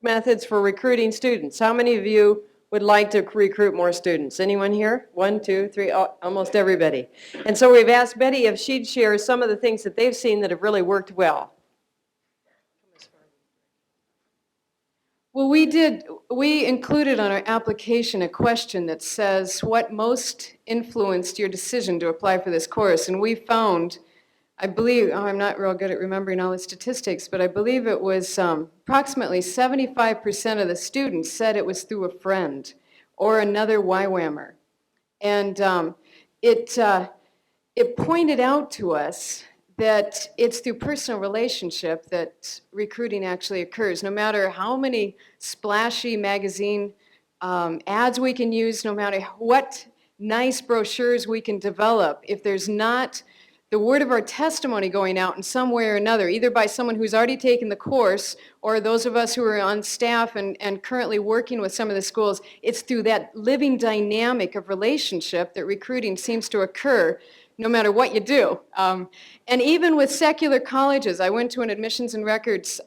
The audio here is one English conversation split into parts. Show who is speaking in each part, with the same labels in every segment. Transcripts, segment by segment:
Speaker 1: methods for recruiting students. How many of you would like to recruit more students? Anyone here? 1, 2, 3, almost everybody. And so we've asked Betty if she'd share some of the things that they've seen that have really worked well.
Speaker 2: Well, we included on our application a question that says, what most influenced your decision to apply for this course? And we found, I believe, I'm not real good at remembering all the statistics, but I believe it was approximately 75% of the students said it was through a friend or another YWAMer. And it pointed out to us that it's through personal relationship that recruiting actually occurs. No matter how many splashy magazine ads we can use, no matter what nice brochures we can develop, if there's not the word of our testimony going out in some way or another, either by someone who's already taken the course or those of us who are on staff and currently working with some of the schools, it's through that living dynamic of relationship that recruiting seems to occur no matter what you do. And even with secular colleges, I went to an admissions and records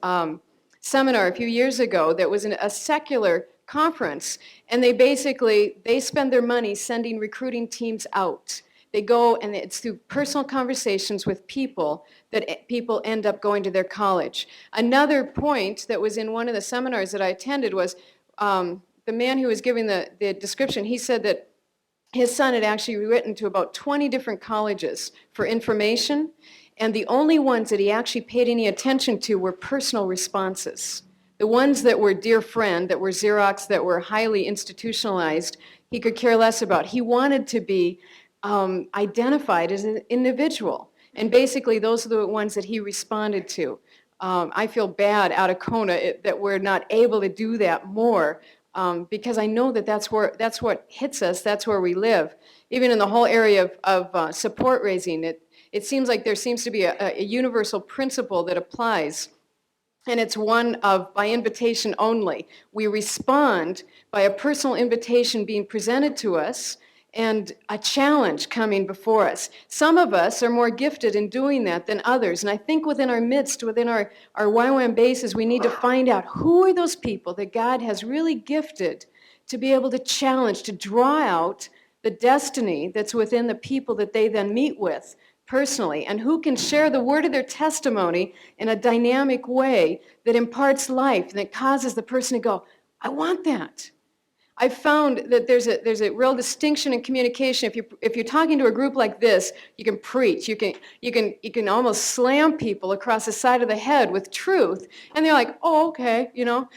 Speaker 2: seminar a few years ago that was a secular conference, and they spend their money sending recruiting teams out. They go, and it's through personal conversations with people that people end up going to their college. Another point that was in one of the seminars that I attended was the man who was giving the description, he said that his son had actually written to about 20 different colleges for information, and the only ones that he actually paid any attention to were personal responses. The ones that were dear friend, that were Xerox, that were highly institutionalized, he could care less about. He wanted to be identified as an individual, and basically those are the ones that he responded to. I feel bad out of Kona that we're not able to do that more. Because I know that that's what hits us, that's where we live. Even in the whole area of support raising, it seems like there seems to be a universal principle that applies, and it's one of by invitation only. We respond by a personal invitation being presented to us and a challenge coming before us. Some of us are more gifted in doing that than others, and I think within our midst, within our YWAM bases, we need to find out who are those people that God has really gifted to be able to challenge, to draw out the destiny that's within the people that they then meet with personally, and who can share the word of their testimony in a dynamic way that imparts life and that causes the person to go, I want that. I've found that there's a real distinction in communication. If you're talking to a group like this, you can preach. You can almost slam people across the side of the head with truth, and they're like, oh, okay, you know.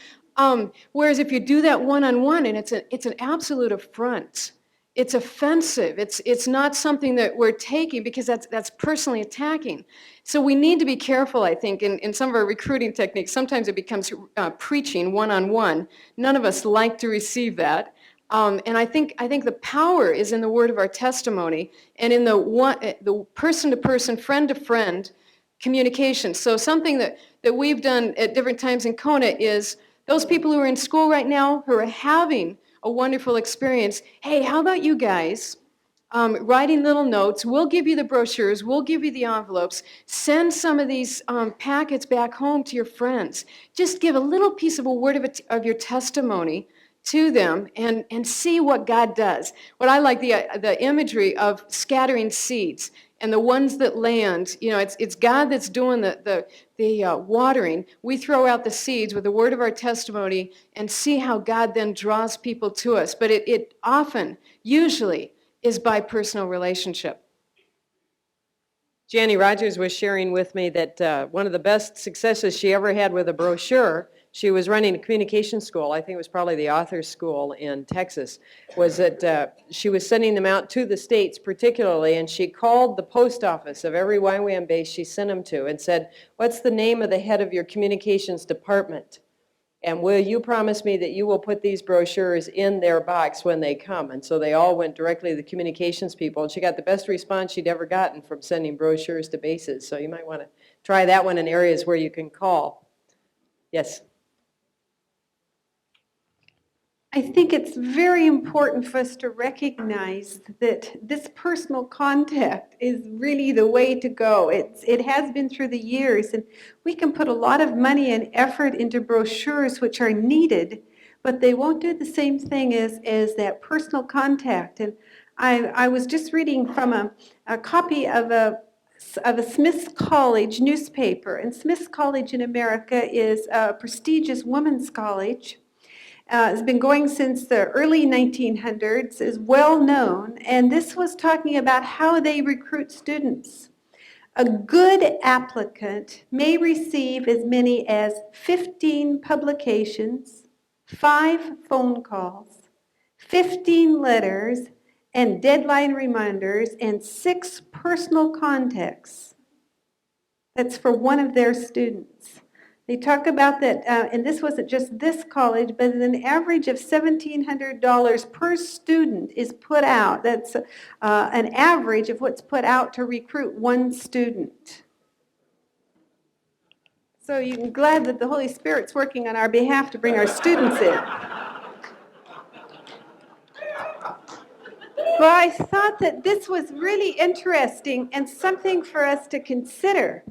Speaker 2: Whereas if you do that one-on-one, and it's an absolute affront. It's offensive. It's not something that we're taking because that's personally attacking. So we need to be careful, I think, in some of our recruiting techniques. Sometimes it becomes preaching one-on-one. None of us like to receive that. And I think the power is in the word of our testimony and in the person-to-person, friend-to-friend communication. So something that we've done at different times in Kona is those people who are in school right now who are having a wonderful experience. Hey, how about you guys writing little notes? We'll give you the brochures. We'll give you the envelopes. Send some of these packets back home to your friends. Just give a little piece of a word of your testimony to them and see what God does. What I like the imagery of scattering seeds. And the ones that land, you know, it's God that's doing the watering. We throw out the seeds with the word of our testimony and see how God then draws people to us. But it often, usually, is by personal relationship.
Speaker 1: Janie Rogers was sharing with me that one of the best successes she ever had with a brochure, she was running a communication school, I think it was probably the Authors School in Texas, was that she was sending them out to the states particularly, and she called the post office of every YWAM base she sent them to and said, what's the name of the head of your communications department? And will you promise me that you will put these brochures in their box when they come? And so they all went directly to the communications people, and she got the best response she'd ever gotten from sending brochures to bases. So you might want to try that one in areas where you can call. Yes?
Speaker 3: I think it's very important for us to recognize that this personal contact is really the way to go. It has been through the years, and we can put a lot of money and effort into brochures which are needed, but they won't do the same thing as that personal contact. And I was just reading from a copy of a Smith's College newspaper, and Smith's College in America is a prestigious women's college. It's been going since the early 1900s, is well known, and this was talking about how they recruit students. A good applicant may receive as many as 15 publications, 5 phone calls, 15 letters, and deadline reminders, and 6 personal contacts. That's for one of their students. They talk about that, and this wasn't just this college, but an average of $1,700 per student is put out. That's an average of what's put out to recruit one student. So you're glad that the Holy Spirit's working on our behalf to bring our students in. Well, I thought that this was really interesting and something for us to consider.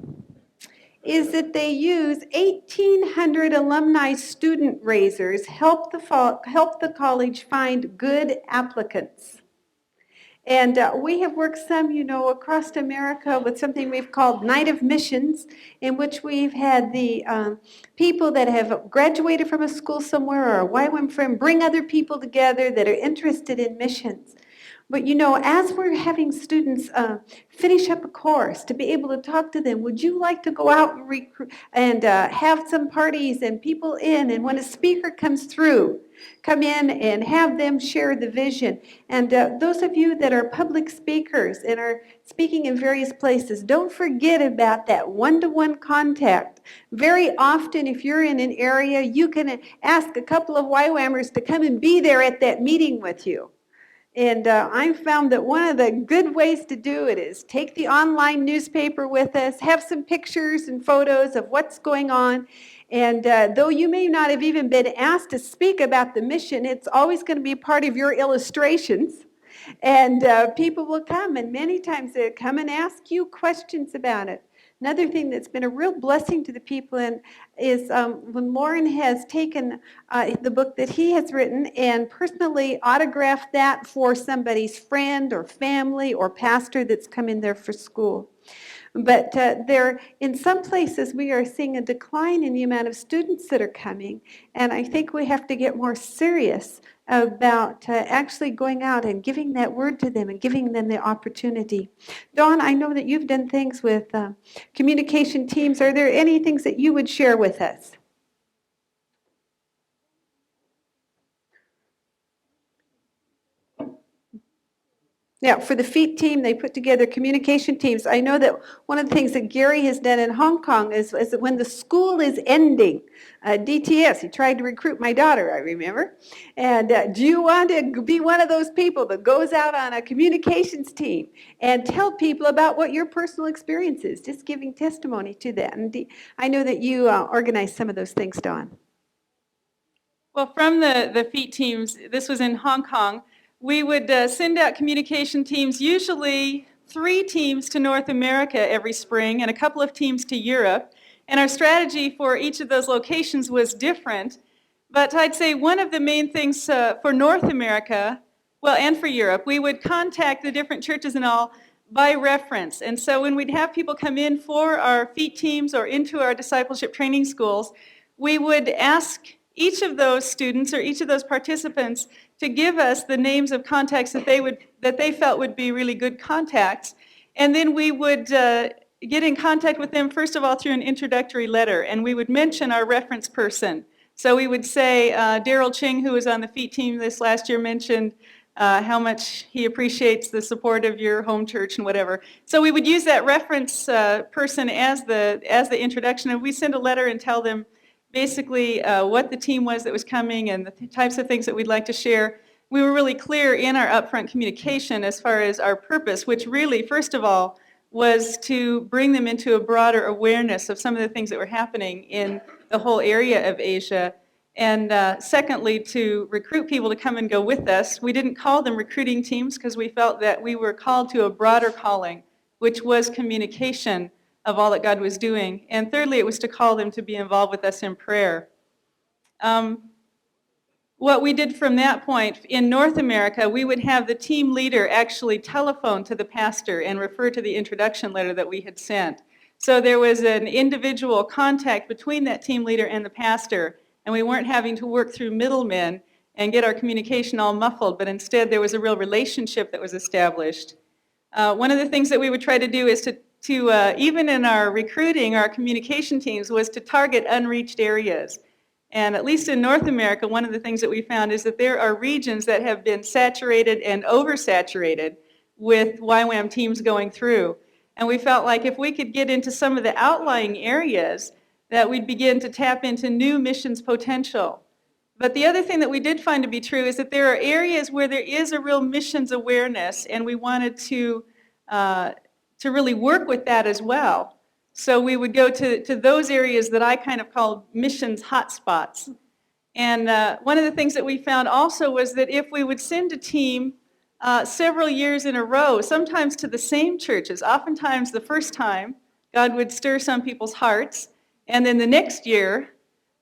Speaker 3: Is that they use 1,800 alumni student raisers help the college find good applicants. And we have worked some, across America with something we've called Night of Missions, in which we've had the people that have graduated from a school somewhere or a YWAM friend bring other people together that are interested in missions. But as we're having students finish up a course, to be able to talk to them, would you like to go out and recruit and have some parties and people in? And when a speaker comes through, come in and have them share the vision. And those of you that are public speakers and are speaking in various places, don't forget about that one-to-one contact. Very often, if you're in an area, you can ask a couple of YWAMers to come and be there at that meeting with you. And I found that one of the good ways to do it is take the online newspaper with us, have some pictures and photos of what's going on. And though you may not have even been asked to speak about the mission, it's always going to be part of your illustrations. And people will come, and many times they come and ask you questions about it. Another thing that's been a real blessing to the people is when Lauren has taken the book that he has written and personally autographed that for somebody's friend or family or pastor that's come in there for school. But in some places, we are seeing a decline in the amount of students that are coming, and I think we have to get more serious about actually going out and giving that word to them and giving them the opportunity. Dawn, I know that you've done things with communication teams. Are there any things that you would share with us? Now, for the FEET team, they put together communication teams. I know that one of the things that Gary has done in Hong Kong is that when the school is ending, DTS, he tried to recruit my daughter, I remember. And do you want to be one of those people that goes out on a communications team and tell people about what your personal experience is, just giving testimony to that? And I know that you organized some of those things, Dawn.
Speaker 4: Well, from the FEET teams, this was in Hong Kong, we would send out communication teams, usually 3 teams to North America every spring and a couple of teams to Europe. And our strategy for each of those locations was different. But I'd say one of the main things for North America, well, and for Europe, we would contact the different churches and all by reference. And so when we'd have people come in for our FEET teams or into our discipleship training schools, we would ask each of those students or each of those participants to give us the names of contacts that they felt would be really good contacts. And then we would get in contact with them, first of all, through an introductory letter, and we would mention our reference person. So we would say, Daryl Ching, who was on the FEET team this last year, mentioned how much he appreciates the support of your home church and whatever. So we would use that reference person as the introduction, and we send a letter and tell them basically what the team was that was coming and the types of things that we'd like to share. We were really clear in our upfront communication as far as our purpose, which really, first of all, was to bring them into a broader awareness of some of the things that were happening in the whole area of Asia. And secondly, to recruit people to come and go with us. We didn't call them recruiting teams because we felt that we were called to a broader calling, which was communication of all that God was doing. And thirdly, it was to call them to be involved with us in prayer. What we did from that point, in North America, we would have the team leader actually telephone to the pastor and refer to the introduction letter that we had sent. So there was an individual contact between that team leader and the pastor, and we weren't having to work through middlemen and get our communication all muffled, but instead there was a real relationship that was established. One of the things that we would try to do is to even in our recruiting, our communication teams, was to target unreached areas. And at least in North America, one of the things that we found is that there are regions that have been saturated and oversaturated with YWAM teams going through. And we felt like if we could get into some of the outlying areas, that we'd begin to tap into new missions potential. But the other thing that we did find to be true is that there are areas where there is a real missions awareness, and we wanted to really work with that as well. So we would go to those areas that I kind of called missions hotspots. And one of the things that we found also was that if we would send a team several years in a row, sometimes to the same churches, oftentimes the first time, God would stir some people's hearts, and then the next year,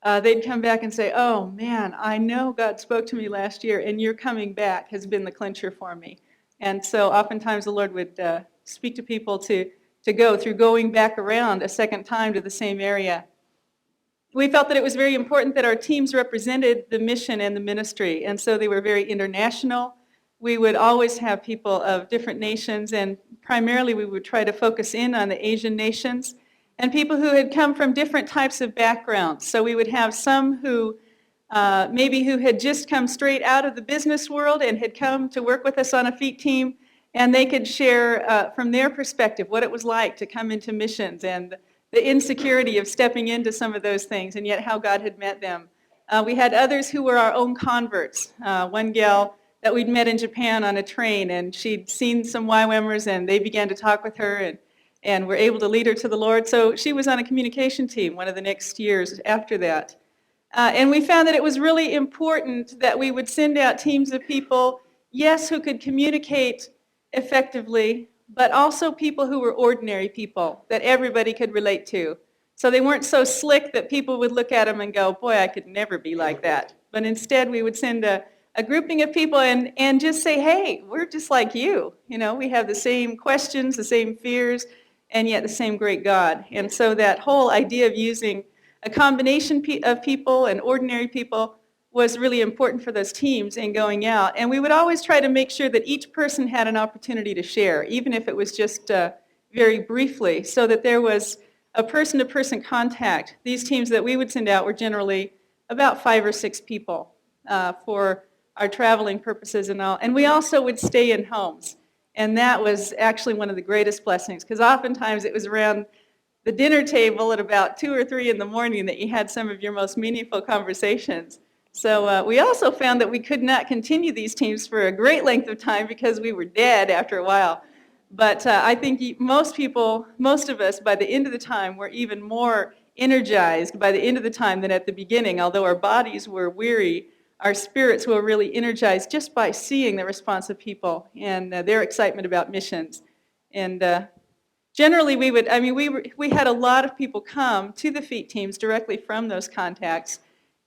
Speaker 4: they'd come back and say, oh man, I know God spoke to me last year, and your coming back has been the clincher for me. And so oftentimes the Lord would speak to people to go through going back around a second time to the same area. We felt that it was very important that our teams represented the mission and the ministry, and so they were very international. We would always have people of different nations, and primarily we would try to focus in on the Asian nations, and people who had come from different types of backgrounds. So we would have some who who had just come straight out of the business world and had come to work with us on a feet team, and they could share from their perspective what it was like to come into missions and the insecurity of stepping into some of those things, and yet how God had met them. We had others who were our own converts. One gal that we'd met in Japan on a train, and she'd seen some YWAMers, and they began to talk with her, and were able to lead her to the Lord. So she was on a communication team one of the next years after that. And we found that it was really important that we would send out teams of people, yes, who could communicate effectively, but also people who were ordinary people that everybody could relate to. So they weren't so slick that people would look at them and go, boy, I could never be like that. But instead we would send a grouping of people and just say, hey, we're just like you. You know, we have the same questions, the same fears, and yet the same great God. And so that whole idea of using a combination of people and ordinary people was really important for those teams in going out. And we would always try to make sure that each person had an opportunity to share, even if it was just very briefly, so that there was a person-to-person contact. These teams that we would send out were generally about 5 or 6 people for our traveling purposes and all. And we also would stay in homes. And that was actually one of the greatest blessings, because oftentimes it was around the dinner table at about 2 or 3 in the morning that you had some of your most meaningful conversations. So we also found that we could not continue these teams for a great length of time because we were dead after a while. But I think most of us, by the end of the time, were even more energized by the end of the time than at the beginning. Although our bodies were weary, our spirits were really energized just by seeing the response of people and their excitement about missions. And generally, we had a lot of people come to the feet teams directly from those contacts.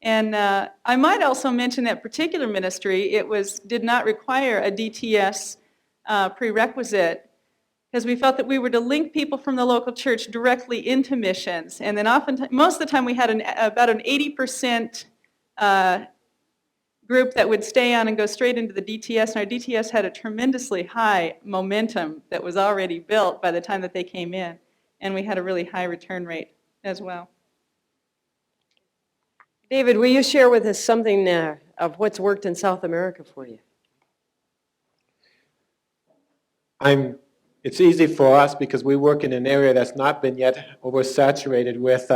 Speaker 4: And I might also mention that particular ministry, did not require a DTS prerequisite, because we felt that we were to link people from the local church directly into missions. And then most of the time we had about an 80% group that would stay on and go straight into the DTS, and our DTS had a tremendously high momentum that was already built by the time that they came in, and we had a really high return rate as well.
Speaker 1: David, will you share with us something of what's worked in South America for you?
Speaker 5: It's easy for us because we work in an area that's not been yet oversaturated with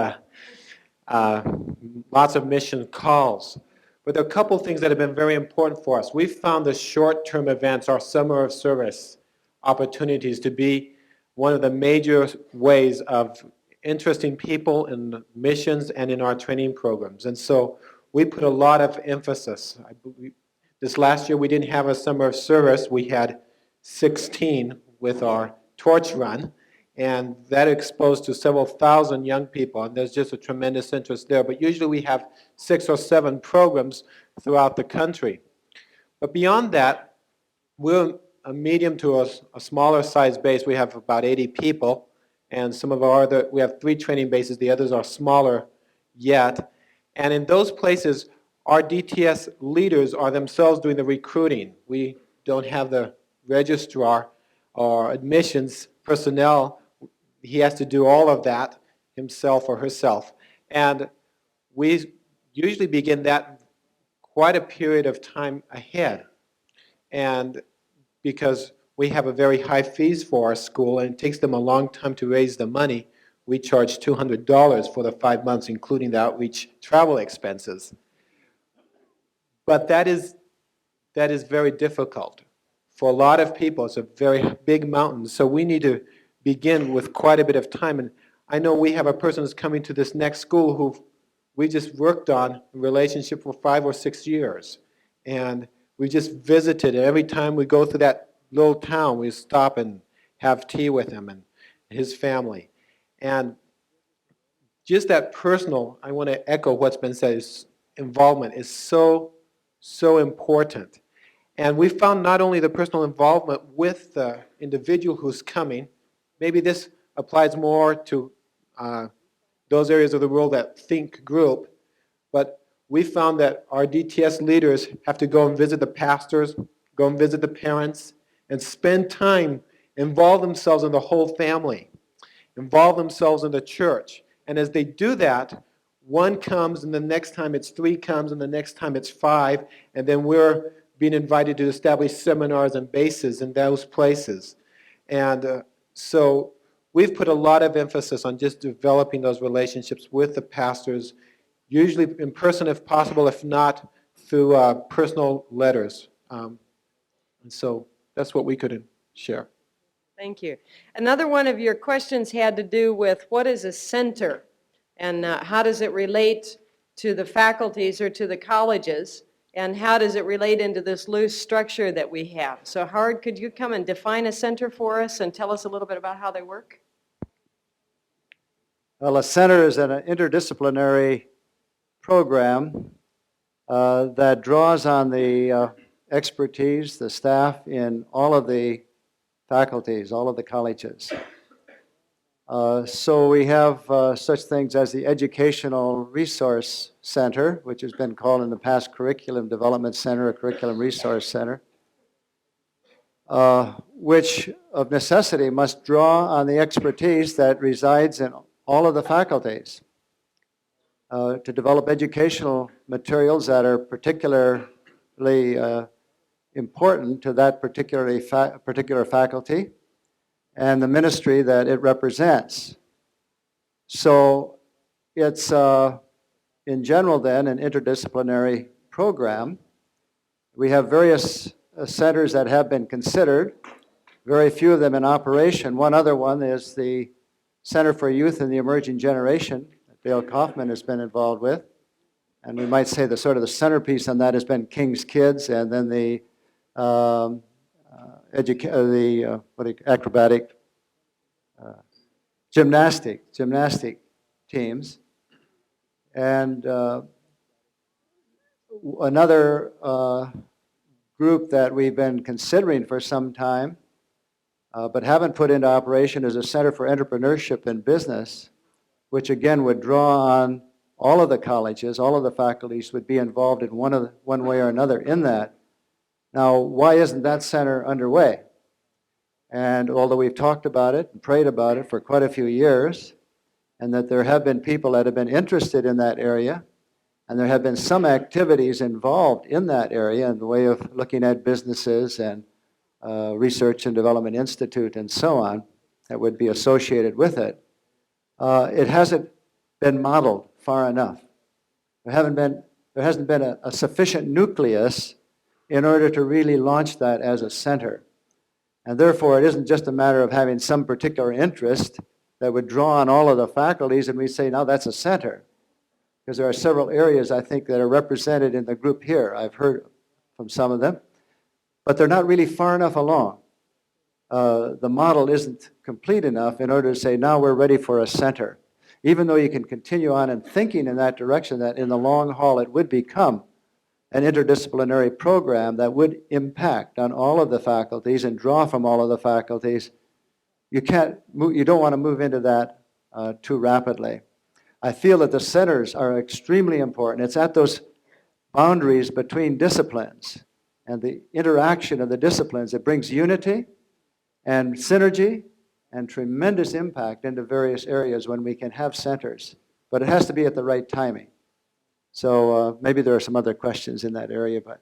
Speaker 5: lots of mission calls. But there are a couple things that have been very important for us. We've found the short-term events, our summer of service opportunities, to be one of the major ways of interesting people in missions and in our training programs. And so we put a lot of emphasis. I believe this last year we didn't have a summer of service. We had 16 with our torch run, and that exposed to several thousand young people, and there's just a tremendous interest there. But usually we have 6 or 7 programs throughout the country. But beyond that, we're a medium to a smaller size base. We have about 80 people, and some of our other, we have 3 training bases. The others are smaller yet. And in those places, our DTS leaders are themselves doing the recruiting. We don't have the registrar or admissions personnel. He has to do all of that himself or herself. And we usually begin that quite a period of time ahead. And because we have a very high fees for our school and it takes them a long time to raise the money, we charge $200 for the 5 months, including the outreach travel expenses. But that is very difficult. For a lot of people, it's a very big mountain, so we need to begin with quite a bit of time. And I know we have a person who's coming to this next school who we just worked on a relationship for 5 or 6 years. And we just visited. Every time we go through that little town, we stop and have tea with him and his family. And just that personal, I want to echo what's been said, is involvement is so important. And we found not only the personal involvement with the individual who's coming, maybe this applies more to those areas of the world that think group, but we found that our DTS leaders have to go and visit the pastors, go and visit the parents, and spend time, involve themselves in the whole family, involve themselves in the church. And as they do that, one comes, and the next time it's 3 comes, and the next time it's 5, and then we're being invited to establish seminars and bases in those places. And so we've put a lot of emphasis on just developing those relationships with the pastors, usually in person if possible, if not through personal letters. And so that's what we could share.
Speaker 1: Thank you. Another one of your questions had to do with what is a center and how does it relate to the faculties or to the colleges, and how does it relate into this loose structure that we have. So Howard, could you come and define a center for us and tell us a little bit about how they work?
Speaker 6: Well, a center is an interdisciplinary program that draws on the expertise, the staff in all of the faculties, all of the colleges. So we have such things as the Educational Resource Center, which has been called in the past Curriculum Development Center or Curriculum Resource Center, which of necessity must draw on the expertise that resides in all of the faculties to develop educational materials that are particularly important to that particular faculty and the ministry that it represents. So it's, in general then, an interdisciplinary program. We have various centers that have been considered, very few of them in operation. One other one is the Center for Youth and the Emerging Generation that Dale Kaufman has been involved with. And we might say the sort of the centerpiece on that has been King's Kids, and then the acrobatic gymnastic teams. And another group that we've been considering for some time but haven't put into operation is a Center for Entrepreneurship and Business, which again would draw on all of the colleges, all of the faculties would be involved in one way or another in that. Now, why isn't that center underway? And although we've talked about it and prayed about it for quite a few years, and that there have been people that have been interested in that area, and there have been some activities involved in that area in the way of looking at businesses and Research and Development Institute and so on that would be associated with it, it hasn't been modeled far enough. There hasn't been a sufficient nucleus in order to really launch that as a center. And therefore, it isn't just a matter of having some particular interest that would draw on all of the faculties and we say, now that's a center. because there are several areas, I think, that are represented in the group here. I've heard from some of them, but they're not really far enough along. The model isn't complete enough in order to say, now we're ready for a center. Even though you can continue on and thinking in that direction, that in the long haul it would become an interdisciplinary program that would impact on all of the faculties and draw from all of the faculties, you don't want to move into that too rapidly. I feel that the centers are extremely important. It's at those boundaries between disciplines and the interaction of the disciplines that brings unity and synergy and tremendous impact into various areas when we can have centers. But it has to be at the right timing. So maybe there are some other questions in that area, but...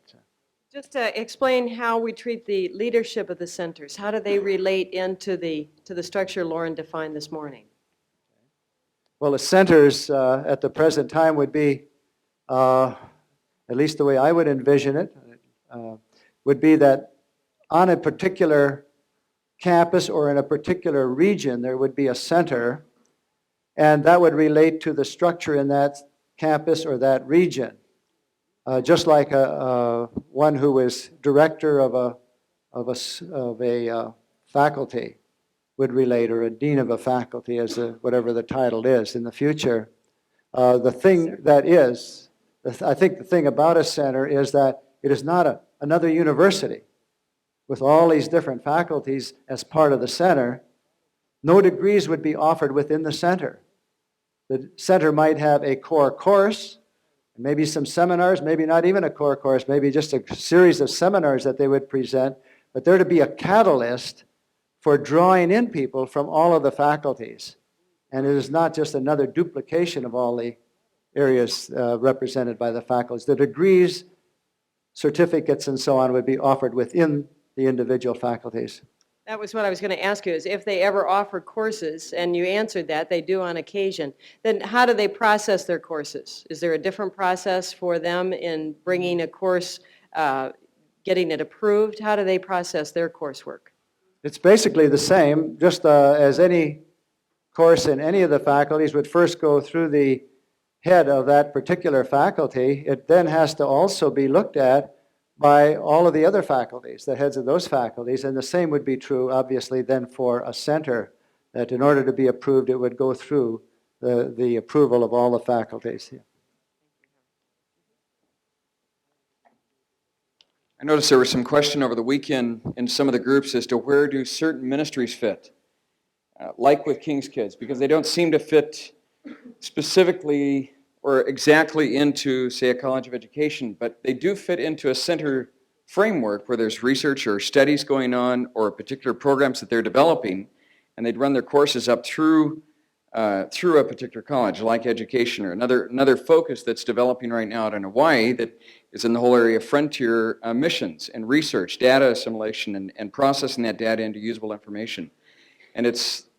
Speaker 1: Just explain how we treat the leadership of the centers. How do they relate into the structure Lauren defined this morning?
Speaker 6: Well, the centers at the present time would be, at least the way I would envision it, would be that on a particular campus or in a particular region, there would be a center, and that would relate to the structure in that campus or that region. Just like one who is director of a faculty would relate, or a dean of a faculty, as whatever the title is in the future. The thing that is, I think the thing about a center is that it is not another university with all these different faculties as part of the center. No degrees would be offered within the center. The center might have a core course, maybe some seminars, maybe not even a core course, maybe just a series of seminars that they would present, but there to be a catalyst for drawing in people from all of the faculties. And it is not just another duplication of all the areas represented by the faculties. The degrees, certificates, and so on would be offered within the individual faculties.
Speaker 1: That was what I was going to ask you, is if they ever offer courses, and you answered that, they do on occasion, then how do they process their courses? Is there a different process for them in bringing a course, getting it approved? How do they process their coursework?
Speaker 6: It's basically the same, just as any course in any of the faculties would first go through the head of that particular faculty. It then has to also be looked at by all of the other faculties, the heads of those faculties, and the same would be true, obviously, then for a center, that in order to be approved, it would go through the approval of all the faculties.
Speaker 7: I noticed there was some question over the weekend in some of the groups as to where do certain ministries fit, like with King's Kids, because they don't seem to fit specifically or exactly into, say, a college of education, but they do fit into a center framework where there's research or studies going on or particular programs that they're developing, and they'd run their courses up through a particular college, like education, or another focus that's developing right now out in Hawaii that is in the whole area of frontier missions and research, data assimilation, and processing that data into usable information. And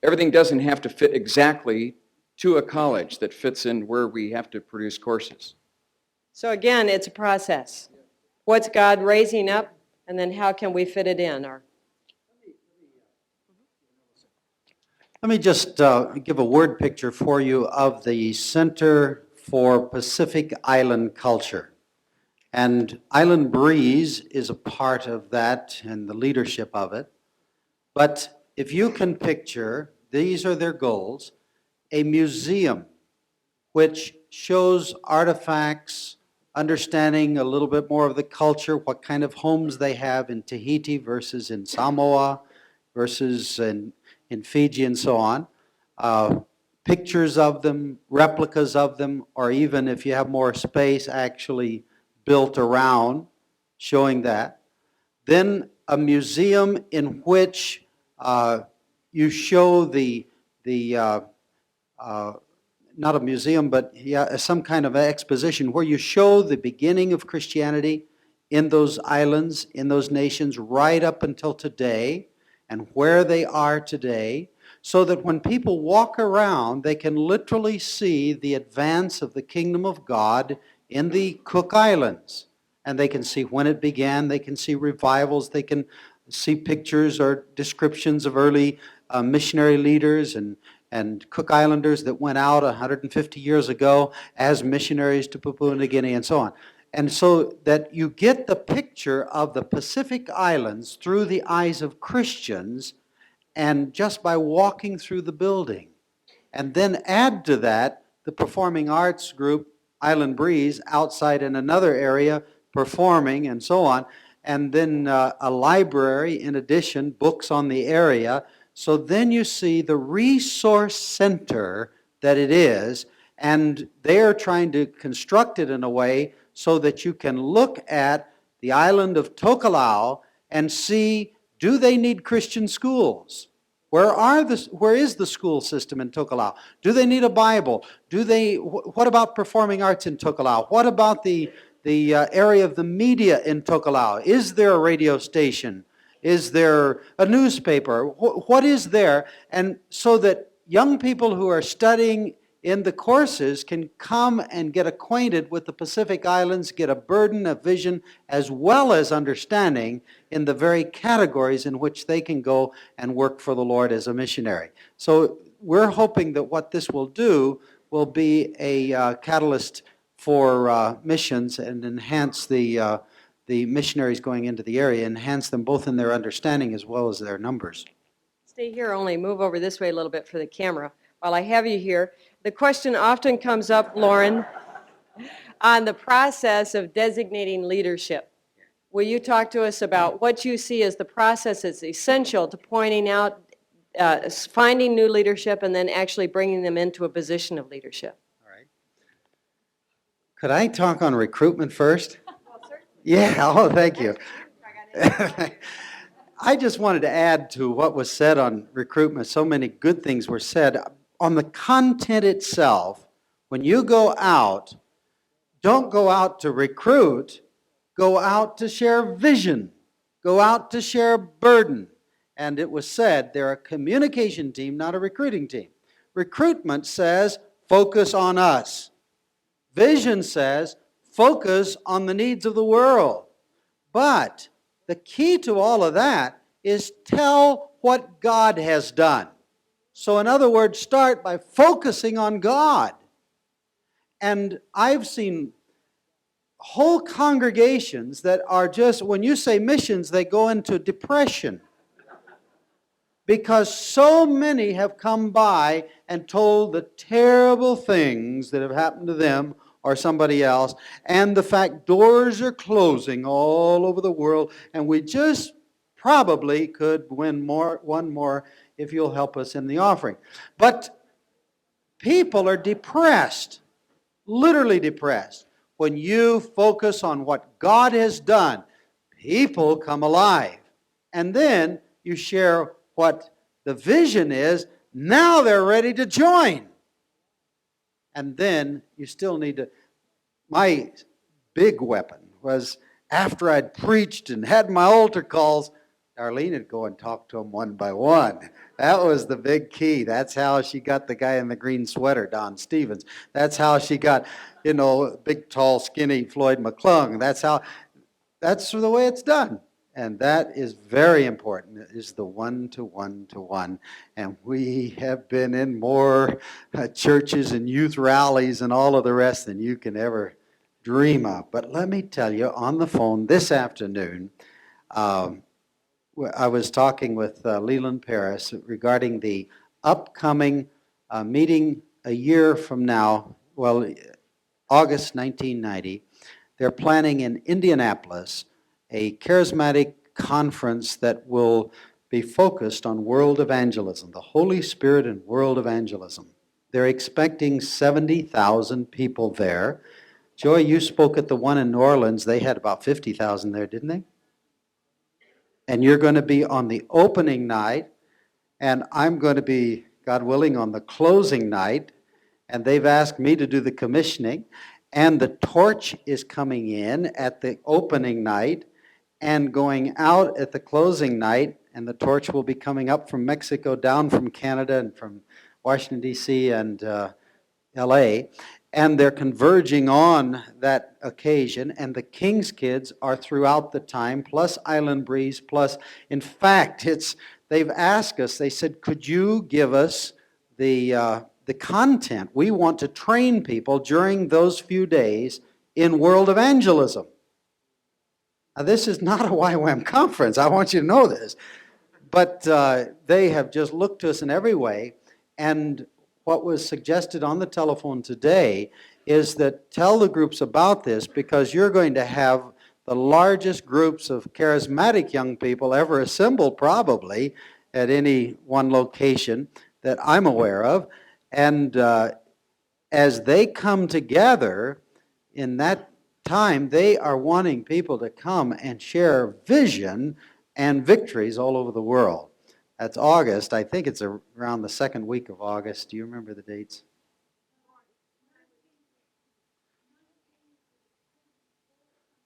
Speaker 7: everything doesn't have to fit exactly to a college that fits in where we have to produce courses.
Speaker 1: So again, it's a process. What's God raising up, and then how can we fit it in?
Speaker 8: Let me just give a word picture for you of the Center for Pacific Island Culture. And Island Breeze is a part of that and the leadership of it. But if you can picture, these are their goals, a museum which shows artifacts, understanding a little bit more of the culture, what kind of homes they have in Tahiti versus in Samoa versus in Fiji and so on. Pictures of them, replicas of them, or even if you have more space, actually built around showing that. Then a museum in which you show not a museum, but some kind of exposition where you show the beginning of Christianity in those islands, in those nations, right up until today, and where they are today, so that when people walk around, they can literally see the advance of the kingdom of God in the Cook Islands. And they can see when it began, they can see revivals, they can see pictures or descriptions of early missionary leaders and and Cook Islanders that went out 150 years ago as missionaries to Papua New Guinea and so on. And so that you get the picture of the Pacific Islands through the eyes of Christians and just by walking through the building. And then add to that the performing arts group, Island Breeze, outside in another area performing and so on. And then a library in addition, books on the area. So then you see the resource center that it is, and they are trying to construct it in a way so that you can look at the island of Tokelau and see, do they need Christian schools? Where is the school system in Tokelau? Do they need a Bible? What about performing arts in Tokelau? What about the area of the media in Tokelau? Is there a radio station? Is there a newspaper? What is there? And so that young people who are studying in the courses can come and get acquainted with the Pacific Islands, get a burden, a vision, as well as understanding in the very categories in which they can go and work for the Lord as a missionary. So we're hoping that what this will do will be a catalyst for missions and enhance the missionaries going into the area, enhance them both in their understanding as well as their numbers.
Speaker 1: Stay here, only move over this way a little bit for the camera. While I have you here, the question often comes up, Lauren, on the process of designating leadership. Will you talk to us about what you see as the process that's essential to pointing out, finding new leadership, and then actually bringing them into a position of leadership?
Speaker 8: All right. Could I talk on recruitment first? Yeah, oh, thank you. I just wanted to add to what was said on recruitment. So many good things were said. On the content itself, when you go out, don't go out to recruit, go out to share vision, go out to share burden. And it was said they're a communication team, not a recruiting team. Recruitment says, focus on us. Vision says, focus on the needs of the world. But the key to all of that is tell what God has done. So in other words, start by focusing on God. And I've seen whole congregations that are just, when you say missions, they go into depression. Because so many have come by and told the terrible things that have happened to them or somebody else, and the fact doors are closing all over the world, and we just probably could win one more if you'll help us in the offering. But people are depressed, literally depressed. When you focus on what God has done, people come alive. And then you share what the vision is. Now they're ready to join. And then you still need to... My big weapon was after I'd preached and had my altar calls, Darlene would go and talk to them one by one. That was the big key. That's how she got the guy in the green sweater, Don Stevens. That's how she got, big, tall, skinny Floyd McClung. That's the way it's done. And that is very important, is the one-to-one-to-one. And we have been in more churches and youth rallies and all of the rest than you can ever dream of. But let me tell you, on the phone this afternoon, I was talking with Leland Paris regarding the upcoming meeting a year from now, August 1990. They're planning in Indianapolis a charismatic conference that will be focused on world evangelism, the Holy Spirit and world evangelism. They're expecting 70,000 people there. Joy, you spoke at the one in New Orleans. They had about 50,000 there, didn't they? And you're going to be on the opening night, and I'm going to be, God willing, on the closing night, and they've asked me to do the commissioning, and the torch is coming in at the opening night and going out at the closing night, and the torch will be coming up from Mexico, down from Canada, and from Washington, D.C., and L.A., and they're converging on that occasion, and the King's Kids are throughout the time, plus Island Breeze, plus, in fact, they've asked us, they said, could you give us the content. We want to train people during those few days in world evangelism. Now, this is not a YWAM conference. I want you to know this. But they have just looked to us in every way. And what was suggested on the telephone today is that tell the groups about this, because you're going to have the largest groups of charismatic young people ever assembled, probably, at any one location that I'm aware of. And as they come together in that time, they are wanting people to come and share vision and victories all over the world. That's August. I think it's around the second week of August. Do you remember the dates?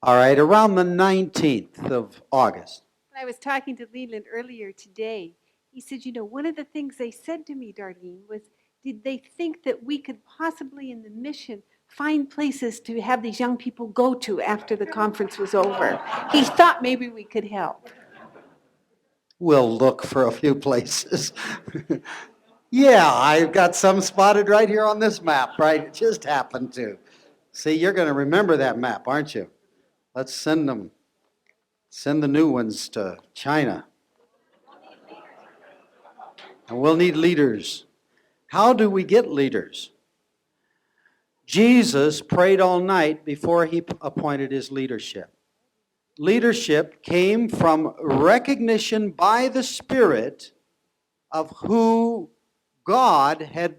Speaker 8: All right, around the 19th of August.
Speaker 3: I was talking to Leland earlier today. He said, you know, one of the things they said to me, Darlene, was did they think that we could possibly in the mission find places to have these young people go to after the conference was over? He thought maybe we could help.
Speaker 8: We'll look for a few places. Yeah, I've got some spotted right here on this map, right? It just happened to. See, you're going to remember that map, aren't you? Let's send them. Send the new ones to China. And we'll need leaders. How do we get leaders? Jesus prayed all night before he appointed his leadership. Leadership came from recognition by the Spirit of who God had.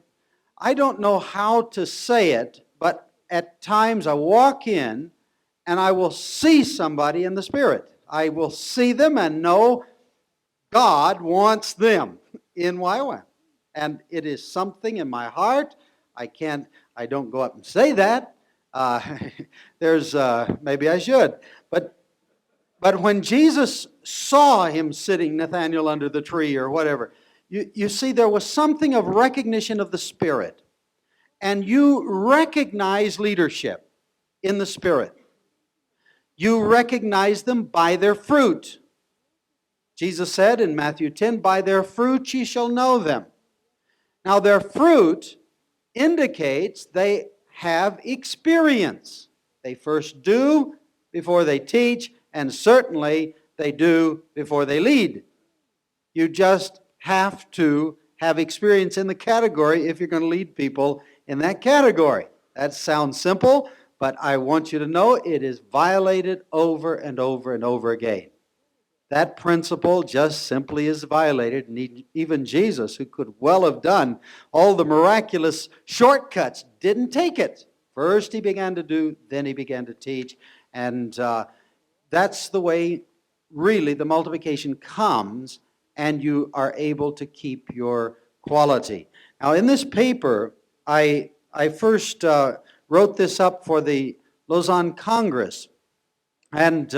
Speaker 8: I don't know how to say it, but at times I walk in and I will see somebody in the Spirit. I will see them and know God wants them in YWAM. And it is something in my heart. I don't go up and say that. Maybe I should. But when Jesus saw him sitting, Nathanael, under the tree or whatever, you see there was something of recognition of the Spirit. And you recognize leadership in the Spirit. You recognize them by their fruit. Jesus said in Matthew 10, by their fruit ye shall know them. Now their fruit indicates they have experience. They first do before they teach, and certainly they do before they lead. You just have to have experience in the category if you're going to lead people in that category. That sounds simple, but I want you to know it is violated over and over and over again. That principle just simply is violated, and even Jesus, who could well have done all the miraculous shortcuts, didn't take it. First he began to do, then he began to teach, and that's the way really the multiplication comes, and you are able to keep your quality. Now in this paper, I first wrote this up for the Lausanne Congress, and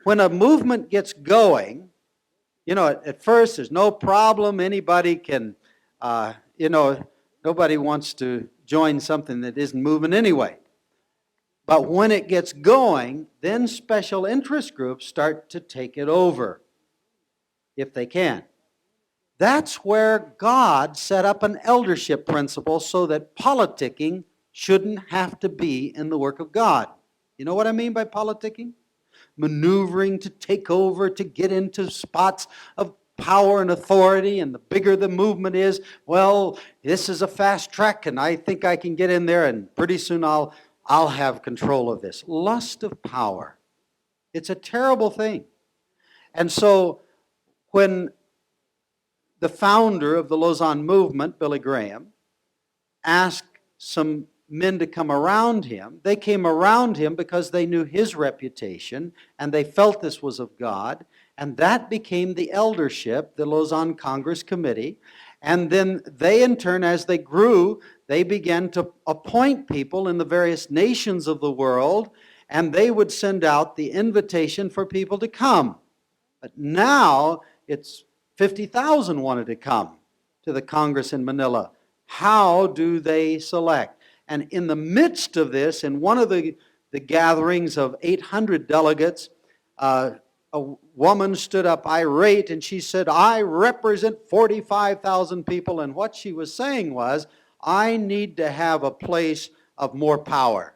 Speaker 8: when a movement gets going, at first there's no problem. Anybody can, nobody wants to join something that isn't moving anyway. But when it gets going, then special interest groups start to take it over, if they can. That's where God set up an eldership principle so that politicking shouldn't have to be in the work of God. You know what I mean by politicking? Maneuvering to take over, to get into spots of power and authority, and the bigger the movement is, well, this is a fast track, and I think I can get in there, and pretty soon I'll have control of this. Lust of power. It's a terrible thing. And so when the founder of the Lausanne movement, Billy Graham, asked some men to come around him, they came around him because they knew his reputation and they felt this was of God, and that became the eldership, the Lausanne Congress Committee. And then they in turn, as they grew, they began to appoint people in the various nations of the world, and they would send out the invitation for people to come. But now it's 50,000 wanted to come to the Congress in Manila. How do they select? And in the midst of this, in one of the gatherings of 800 delegates, a a woman stood up irate and she said, I represent 45,000 people. And what she was saying was, I need to have a place of more power.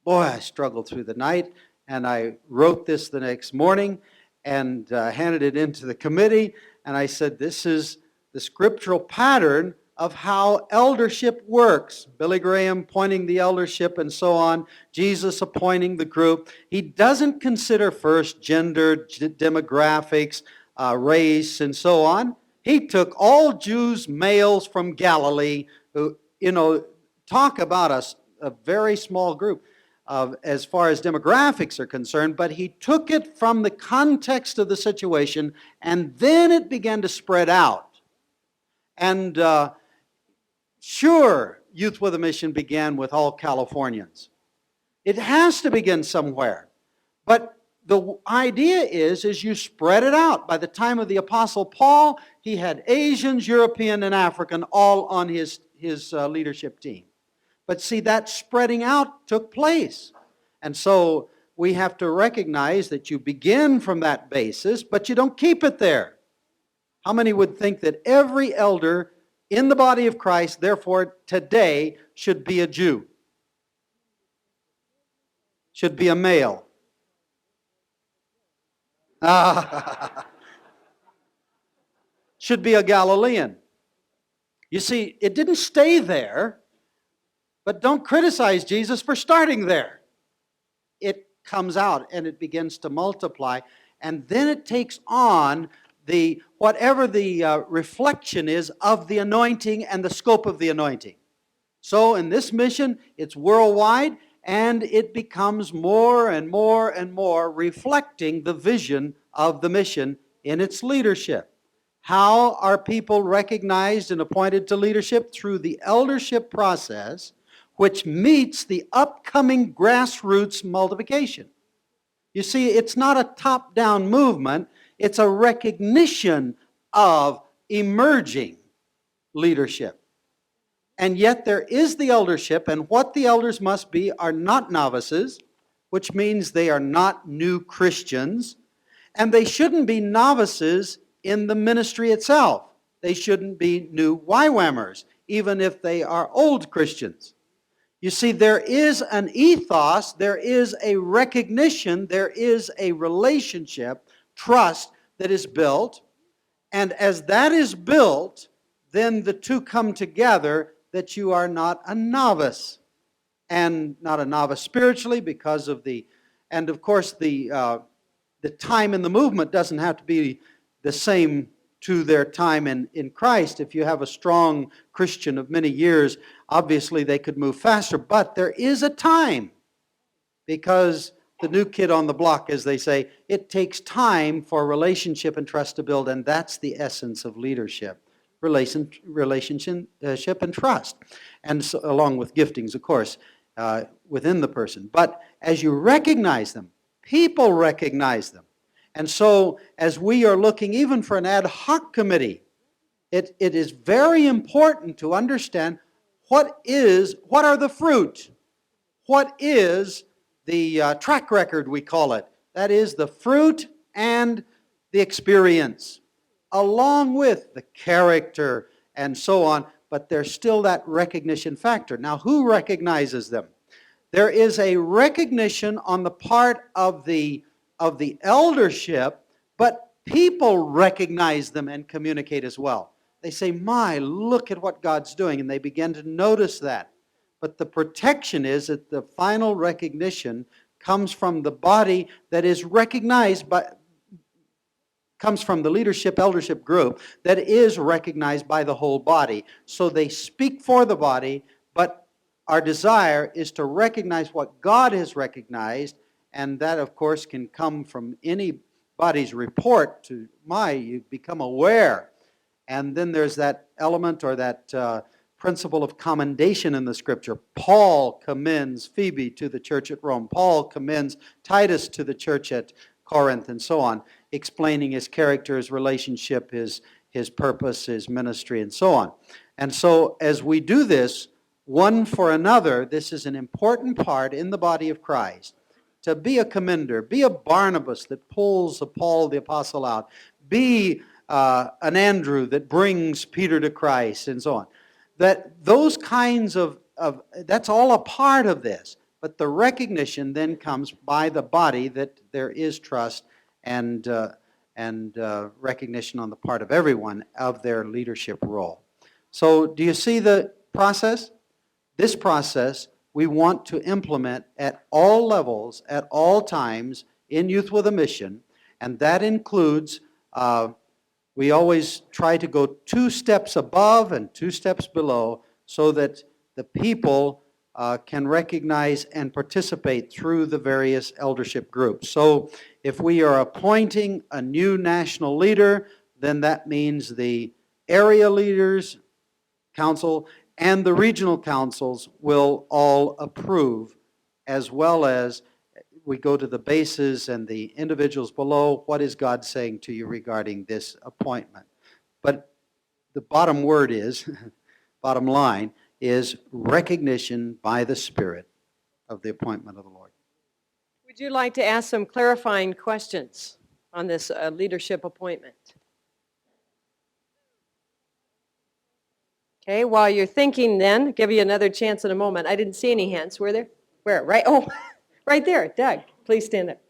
Speaker 8: Boy, I struggled through the night, and I wrote this the next morning and handed it into the committee. And I said, this is the scriptural pattern of how eldership works. Billy Graham appointing the eldership and so on, Jesus appointing the group. He doesn't consider first gender, demographics, race, and so on. He took all Jews, males from Galilee, who, talk about a very small group as far as demographics are concerned, but he took it from the context of the situation, and then it began to spread out. And sure, Youth with a Mission began with all Californians. It has to begin somewhere. But the idea is you spread it out. By the time of the Apostle Paul, he had Asians, European, and African all on his leadership team. But see, that spreading out took place. And so we have to recognize that you begin from that basis, but you don't keep it there. How many would think that every elder in the body of Christ, therefore, today, should be a Jew? Should be a male? Should be a Galilean? You see, it didn't stay there, but don't criticize Jesus for starting there. It comes out and it begins to multiply, and then it takes on whatever the reflection is of the anointing and the scope of the anointing. So in this mission, it's worldwide, and it becomes more and more and more reflecting the vision of the mission in its leadership. How are people recognized and appointed to leadership? Through the eldership process, which meets the upcoming grassroots multiplication. You see, it's not a top-down movement, it's a recognition of emerging leadership. And yet there is the eldership, and what the elders must be are not novices, which means they are not new Christians, and they shouldn't be novices in the ministry itself. They shouldn't be new YWAMers, even if they are old Christians. You see, there is an ethos, there is a recognition, there is a relationship, trust that is built, and as that is built, then the two come together, that you are not a novice, and not a novice spiritually because of and of course the time in the movement doesn't have to be the same to their time in Christ. If you have a strong Christian of many years, obviously they could move faster, but there is a time, because the new kid on the block, as they say, it takes time for relationship and trust to build, and that's the essence of leadership. Relationship and trust, and so, along with giftings, of course, within the person. But as you recognize them, people recognize them. And so as we are looking even for an ad hoc committee, it is very important to understand what are the fruit? What is the track record, we call it? That is the fruit and the experience, along with the character and so on, but there's still that recognition factor. Now, who recognizes them? There is a recognition on the part of the eldership, but people recognize them and communicate as well. They say, my, look at what God's doing, and they begin to notice that. But the protection is that the final recognition comes from the body that is recognized comes from the leadership, eldership group that is recognized by the whole body. So they speak for the body, but our desire is to recognize what God has recognized, and that, of course, can come from anybody's report to you become aware. And then there's that element or that principle of commendation in the Scripture. Paul commends Phoebe to the church at Rome. Paul commends Titus to the church at Corinth, and so on, explaining his character, his relationship, his purpose, his ministry, and so on. And so as we do this, one for another, this is an important part in the body of Christ. to be a commender, be a Barnabas that pulls a Paul the Apostle out, be an Andrew that brings Peter to Christ, and so on. That those kinds of that's all a part of this. But the recognition then comes by the body that there is trust and recognition on the part of everyone of their leadership role. So do you see the process? This process we want to implement at all levels, at all times, in Youth with a Mission, and that includes, we always try to go 2 steps above and 2 steps below so that the people can recognize and participate through the various eldership groups. So if we are appointing a new national leader, then that means the area leaders, council, and the regional councils will all approve, as well as we go to the bases and the individuals below. What is God saying to you regarding this appointment? But the bottom word is, bottom line, is recognition by the Spirit of the appointment of the Lord.
Speaker 1: Would you like to ask some clarifying questions on this leadership appointment? Okay, while you're thinking then, give you another chance in a moment. I didn't see any hands, were there? Where? Right? Oh, right there. Doug, please stand up.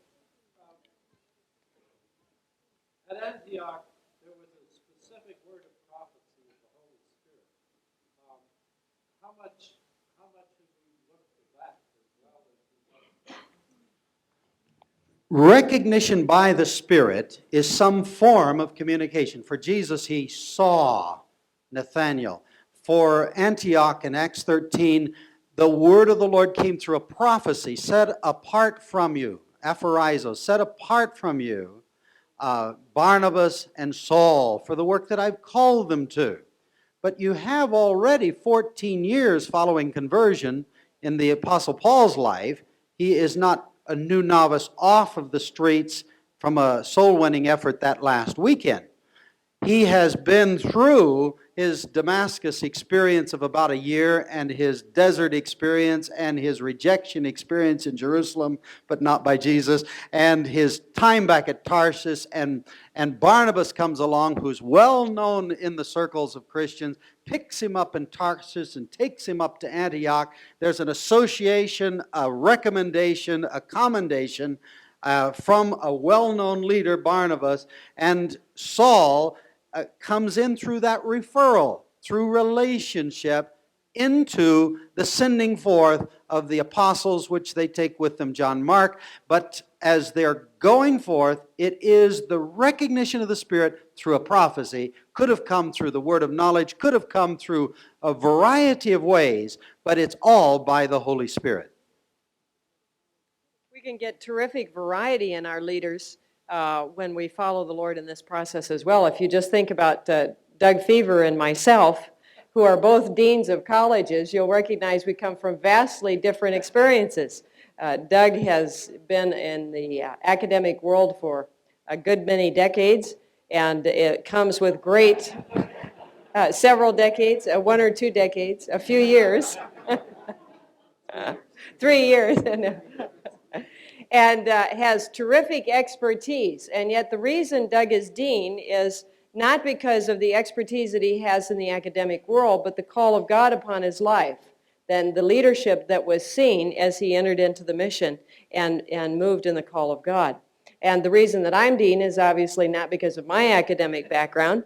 Speaker 9: At Antioch, there was a specific word of prophecy of the Holy Spirit. How much have we looked at that as well as we look?
Speaker 8: Recognition by the Spirit is some form of communication. For Jesus, he saw Nathanael. For Antioch in Acts 13, the word of the Lord came through a prophecy, set apart from you, aphorizos, set apart from you, Barnabas and Saul, for the work that I've called them to. But you have already 14 years following conversion in the Apostle Paul's life. He is not a new novice off of the streets from a soul-winning effort that last weekend. He has been through his Damascus experience of about a year and his desert experience and his rejection experience in Jerusalem, but not by Jesus, and his time back at Tarsus, and Barnabas comes along, who's well known in the circles of Christians, picks him up in Tarsus and takes him up to Antioch. There's an association, a recommendation, a commendation from a well-known leader, Barnabas, and Saul comes in through that referral, through relationship, into the sending forth of the apostles, which they take with them, John Mark. But as they're going forth, it is the recognition of the Spirit through a prophecy. Could have come through the word of knowledge, could have come through a variety of ways, but it's all by the Holy Spirit.
Speaker 1: We can get terrific variety in our leaders when we follow the Lord in this process as well. If you just think about Doug Fever and myself, who are both deans of colleges, you'll recognize we come from vastly different experiences. Doug has been in the academic world for a good many decades, and it comes with great, several decades, 1 or 2 decades, a few years, 3 years, and has terrific expertise. And yet the reason Doug is dean is not because of the expertise that he has in the academic world, but the call of God upon his life, then the leadership that was seen as he entered into the mission and moved in the call of God. And the reason that I'm dean is obviously not because of my academic background,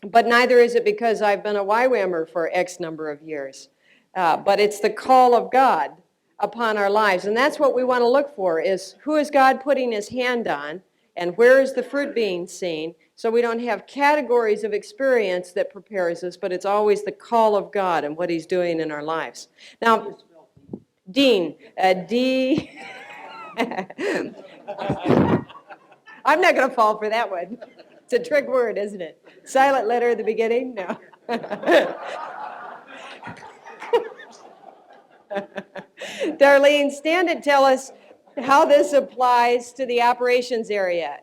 Speaker 1: but neither is it because I've been a YWAMer for X number of years. But it's the call of God upon our lives. And that's what we want to look for, is who is God putting his hand on, and where is the fruit being seen, so we don't have categories of experience that prepares us, but it's always the call of God and what he's doing in our lives. Now, Dean, D... I'm not going to fall for that one. It's a trick word, isn't it? Silent letter at the beginning? No. Darlene, stand and tell us how this applies to the operations area.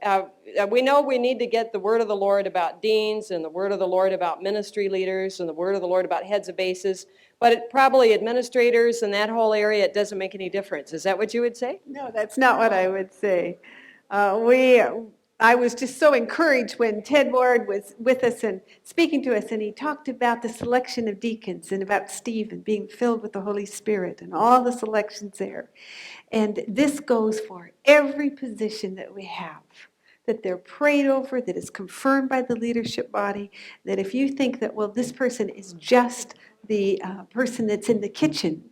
Speaker 1: We know we need to get the word of the Lord about deans and the word of the Lord about ministry leaders and the word of the Lord about heads of bases, But probably administrators and that whole area, it doesn't make any difference. Is that what you would say?
Speaker 3: No, that's not what I would say. I was just so encouraged when Ted Ward was with us and speaking to us, and he talked about the selection of deacons and about Stephen being filled with the Holy Spirit and all the selections there. And this goes for every position that we have, that they're prayed over, that is confirmed by the leadership body, that if you think that, well, this person is just the person that's in the kitchen,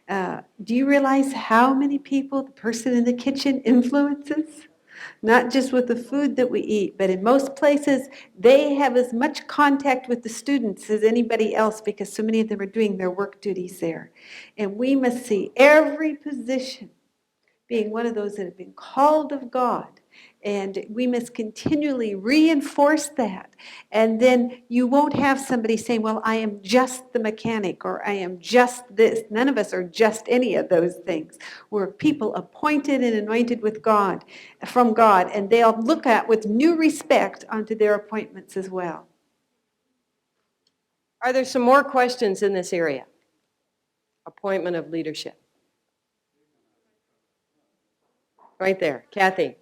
Speaker 3: do you realize how many people the person in the kitchen influences? Not just with the food that we eat, but in most places, they have as much contact with the students as anybody else because so many of them are doing their work duties there. And we must see every position being one of those that have been called of God. And we must continually reinforce that. And then you won't have somebody saying, well, I am just the mechanic or I am just this. None of us are just any of those things. We're people appointed and anointed with God, from God, and they'll look at with new respect onto their appointments as well.
Speaker 1: Are there some more questions in this area? Appointment of leadership. Right there, Kathy.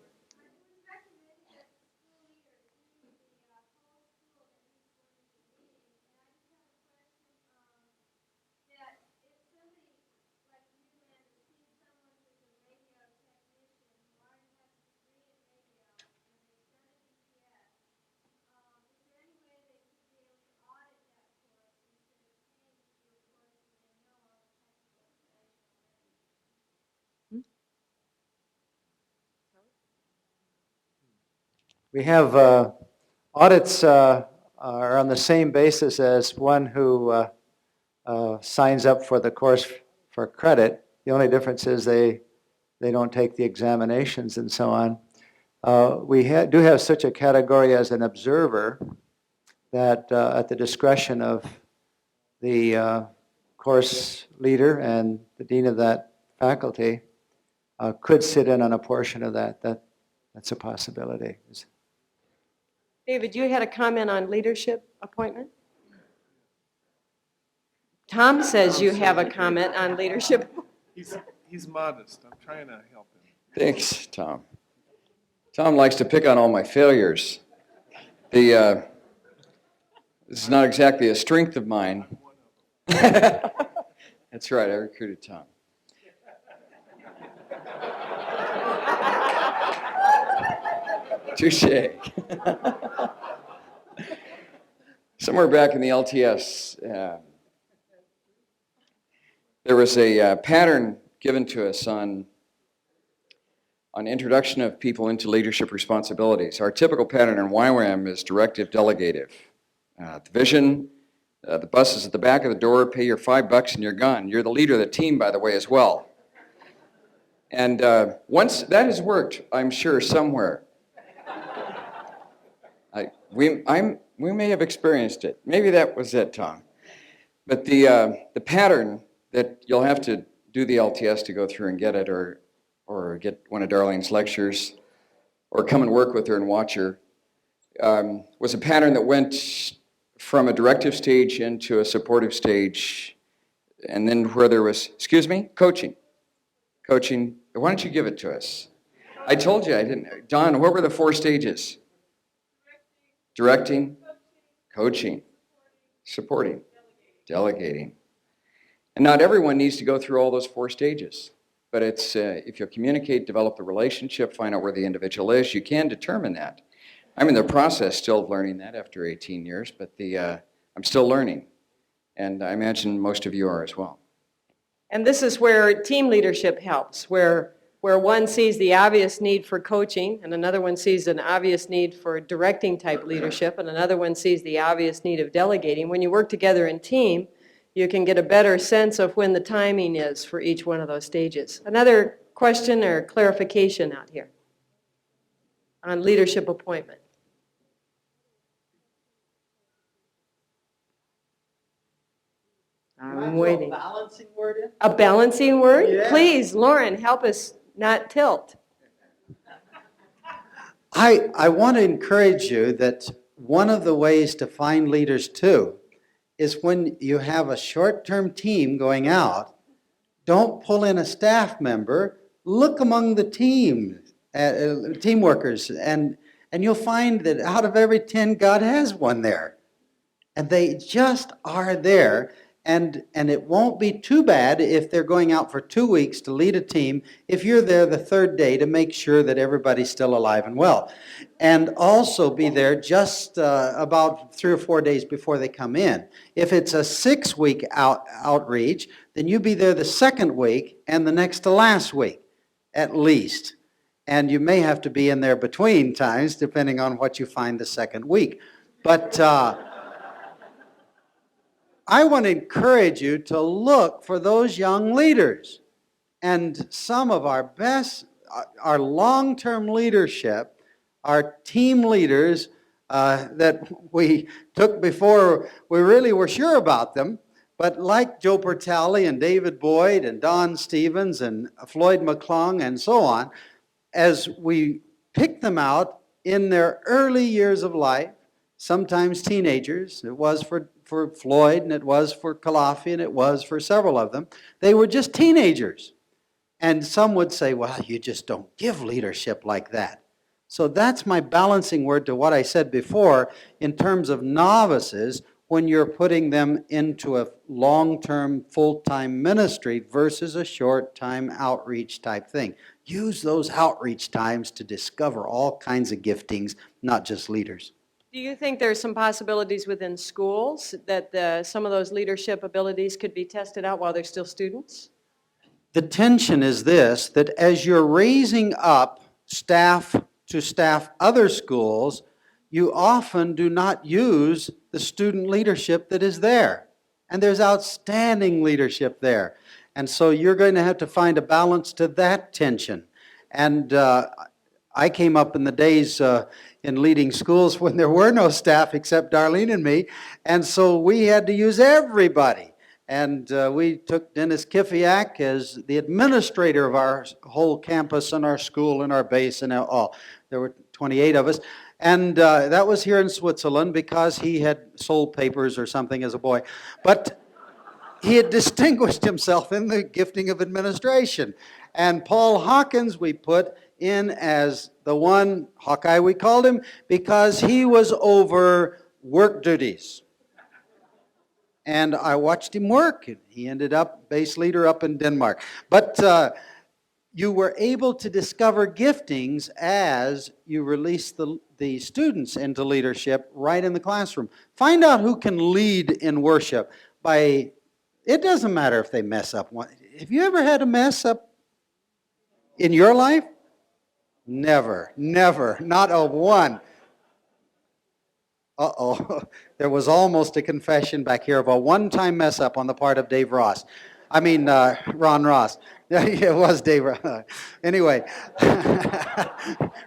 Speaker 6: We have audits are on the same basis as one who signs up for the course for credit. The only difference is they don't take the examinations and so on. We do have such a category as an observer that at the discretion of the course leader and the dean of that faculty could sit in on a portion of that. That's a possibility.
Speaker 1: David, you had a comment on leadership appointment? Tom says you have a comment on leadership.
Speaker 10: He's modest. I'm trying to help him.
Speaker 7: Thanks, Tom. Tom likes to pick on all my failures. This is not exactly a strength of mine. That's right, I recruited Tom. Touche. Somewhere back in the LTS, there was a pattern given to us on introduction of people into leadership responsibilities. Our typical pattern in YWAM is directive delegative. The vision, the bus is at the back of the door, pay your $5 and you're gone. You're the leader of the team, by the way, as well. And once that has worked, I'm sure, somewhere. We may have experienced it. Maybe that was it, Tom. But the pattern that you'll have to do the LTS to go through and get it, or get one of Darlene's lectures, or come and work with her and watch her, was a pattern that went from a directive stage into a supportive stage, and then where there was, coaching. Coaching, why don't you give it to us? I told you I didn't. Don, what were the 4 stages? Directing, coaching, supporting, delegating. And not everyone needs to go through all those 4 stages. But it's if you communicate, develop the relationship, find out where the individual is, you can determine that. I'm in the process still of learning that after 18 years, but I'm still learning. And I imagine most of you are as well.
Speaker 1: And this is where team leadership helps, where one sees the obvious need for coaching, and another one sees an obvious need for directing type leadership, and another one sees the obvious need of delegating. When you work together in team, you can get a better sense of when the timing is for each one of those stages. Another question or clarification out here on leadership appointment? I'm waiting.
Speaker 11: A balancing word in?
Speaker 1: A balancing word?
Speaker 11: Yeah.
Speaker 1: Please, Lauren, help us not tilt.
Speaker 8: I want to encourage you that one of the ways to find leaders too is when you have a short-term team going out, don't pull in a staff member, look among the team workers, and you'll find that out of every 10, God has one there. And they just are there. And it won't be too bad if they're going out for 2 weeks to lead a team, if you're there the third day to make sure that everybody's still alive and well. And also be there just about 3 or 4 days before they come in. If it's a 6-week outreach, then you be there the second week and the next to last week, at least. And you may have to be in there between times, depending on what you find the second week. But I want to encourage you to look for those young leaders. And some of our best, our long-term leadership, our team leaders that we took before we really were sure about them, but like Joe Pertali and David Boyd and Don Stevens and Floyd McClung and so on, as we pick them out in their early years of life, sometimes teenagers, it was for Floyd and it was for Kalafi and it was for several of them, they were just teenagers. And some would say, well, you just don't give leadership like that. So that's my balancing word to what I said before in terms of novices when you're putting them into a long-term, full-time ministry versus a short-time outreach type thing. Use those outreach times to discover all kinds of giftings, not just leaders.
Speaker 1: Do you think there's some possibilities within schools that some of those leadership abilities could be tested out while they're still students?
Speaker 8: The tension is this, that as you're raising up staff to staff other schools, you often do not use the student leadership that is there. And there's outstanding leadership there. And so you're going to have to find a balance to that tension. And I came up in the days in leading schools when there were no staff except Darlene and me, and so we had to use everybody. And we took Dennis Kifiak as the administrator of our whole campus and our school and our base and all. There were 28 of us. And that was here in Switzerland because he had sold papers or something as a boy. But he had distinguished himself in the gifting of administration. And Paul Hawkins we put in as the one, Hawkeye we called him, because he was over work duties. And I watched him work. He ended up base leader up in Denmark. But you were able to discover giftings as you released the students into leadership right in the classroom. Find out who can lead in worship by, it doesn't matter if they mess up. Have you ever had a mess up in your life? Never, never, not a one. Uh-oh, there was almost a confession back here of a one-time mess-up on the part of Dave Ross. I mean, Ron Ross. It was Dave Ross. Anyway,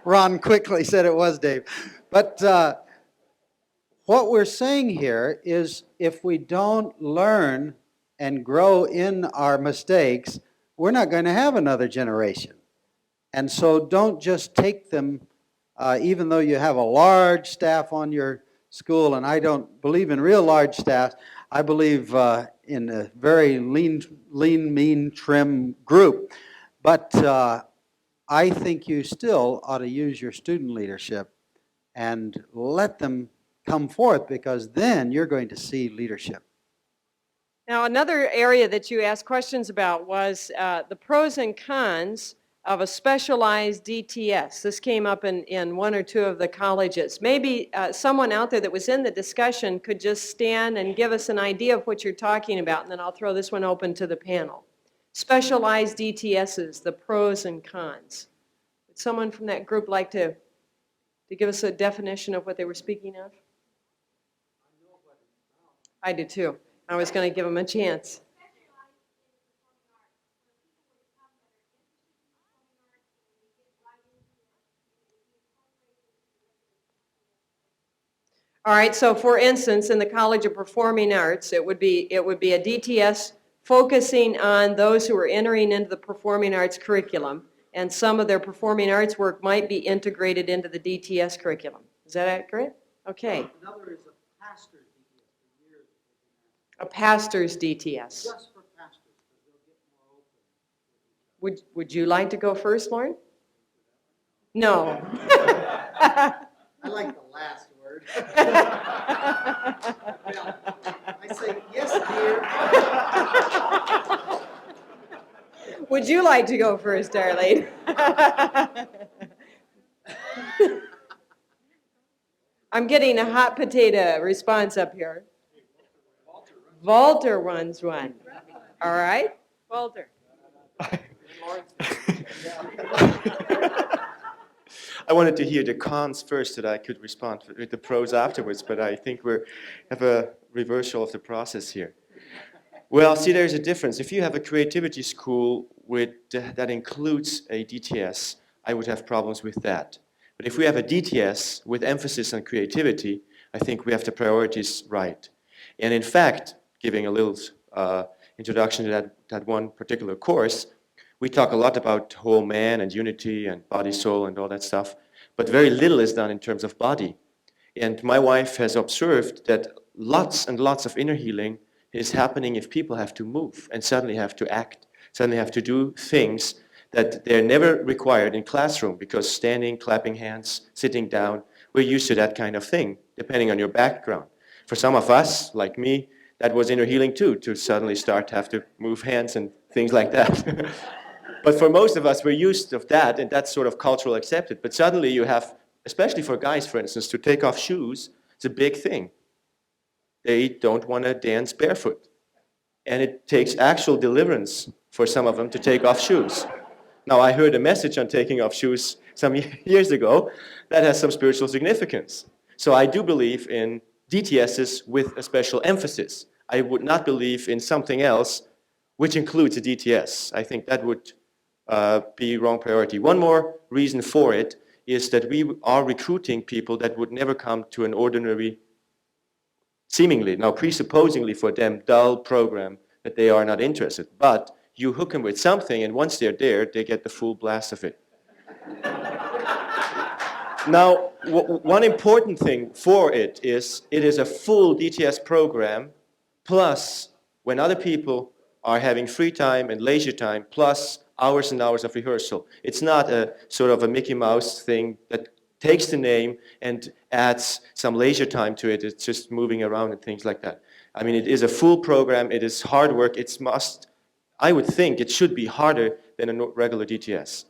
Speaker 8: Ron quickly said it was Dave. But what we're saying here is if we don't learn and grow in our mistakes, we're not going to have another generation. And so don't just take them, even though you have a large staff on your school, and I don't believe in real large staffs. I believe in a very lean, mean, trim group. But I think you still ought to use your student leadership and let them come forth, because then you're going to see leadership.
Speaker 1: Now, another area that you asked questions about was the pros and cons of a specialized DTS. This came up in one or two of the colleges. Maybe someone out there that was in the discussion could just stand and give us an idea of what you're talking about, and then I'll throw this one open to the panel. Specialized DTSs, the pros and cons. Would someone from that group like to give us a definition of what they were speaking of? I do too. I was going to give them a chance. All right, so for instance, in the College of Performing Arts, it would be a DTS focusing on those who are entering into the performing arts curriculum, and some of their performing arts work might be integrated into the DTS curriculum. Is that accurate? Okay.
Speaker 8: Another is a pastor's DTS for years.
Speaker 1: A pastor's DTS.
Speaker 8: Just for pastors, because they'll get more open.
Speaker 1: Would you like to go first, Lauren? No.
Speaker 8: I like the last word. I say, yes, dear.
Speaker 1: Would you like to go first, Darlene? I'm getting a hot potato response up here. Walter runs one. All right, Walter.
Speaker 11: I wanted to hear the cons first so that I could respond with the pros afterwards, but I think we have a reversal of the process here. Well, see, there's a difference. If you have a creativity school that includes a DTS, I would have problems with that. But if we have a DTS with emphasis on creativity, I think we have the priorities right. And in fact, giving a little introduction to that one particular course, we talk a lot about whole man and unity and body, soul, and all that stuff, but very little is done in terms of body. And my wife has observed that lots and lots of inner healing is happening if people have to move and suddenly have to act, suddenly have to do things that they're never required in classroom, because standing, clapping hands, sitting down, we're used to that kind of thing, depending on your background. For some of us, like me, that was inner healing too, to suddenly start to have to move hands and things like that. But for most of us, we're used to that, and that's sort of cultural accepted. But suddenly you have, especially for guys, for instance, to take off shoes, it's a big thing. They don't want to dance barefoot. And it takes actual deliverance for some of them to take off shoes. Now, I heard a message on taking off shoes some years ago that has some spiritual significance. So I do believe in DTSs with a special emphasis. I would not believe in something else which includes a DTS. I think that would be wrong priority. One more reason for it is that we are recruiting people that would never come to an ordinary, seemingly, now presupposingly for them, dull program that they are not interested. But you hook them with something, and once they're there, they get the full blast of it. Now, one important thing for it is a full DTS program, plus when other people are having free time and leisure time, plus hours and hours of rehearsal. It's not a sort of a Mickey Mouse thing that takes the name and adds some leisure time to it. It's just moving around and things like that. I mean, it is a full program. It is hard work. I would think it should be harder than a regular DTS.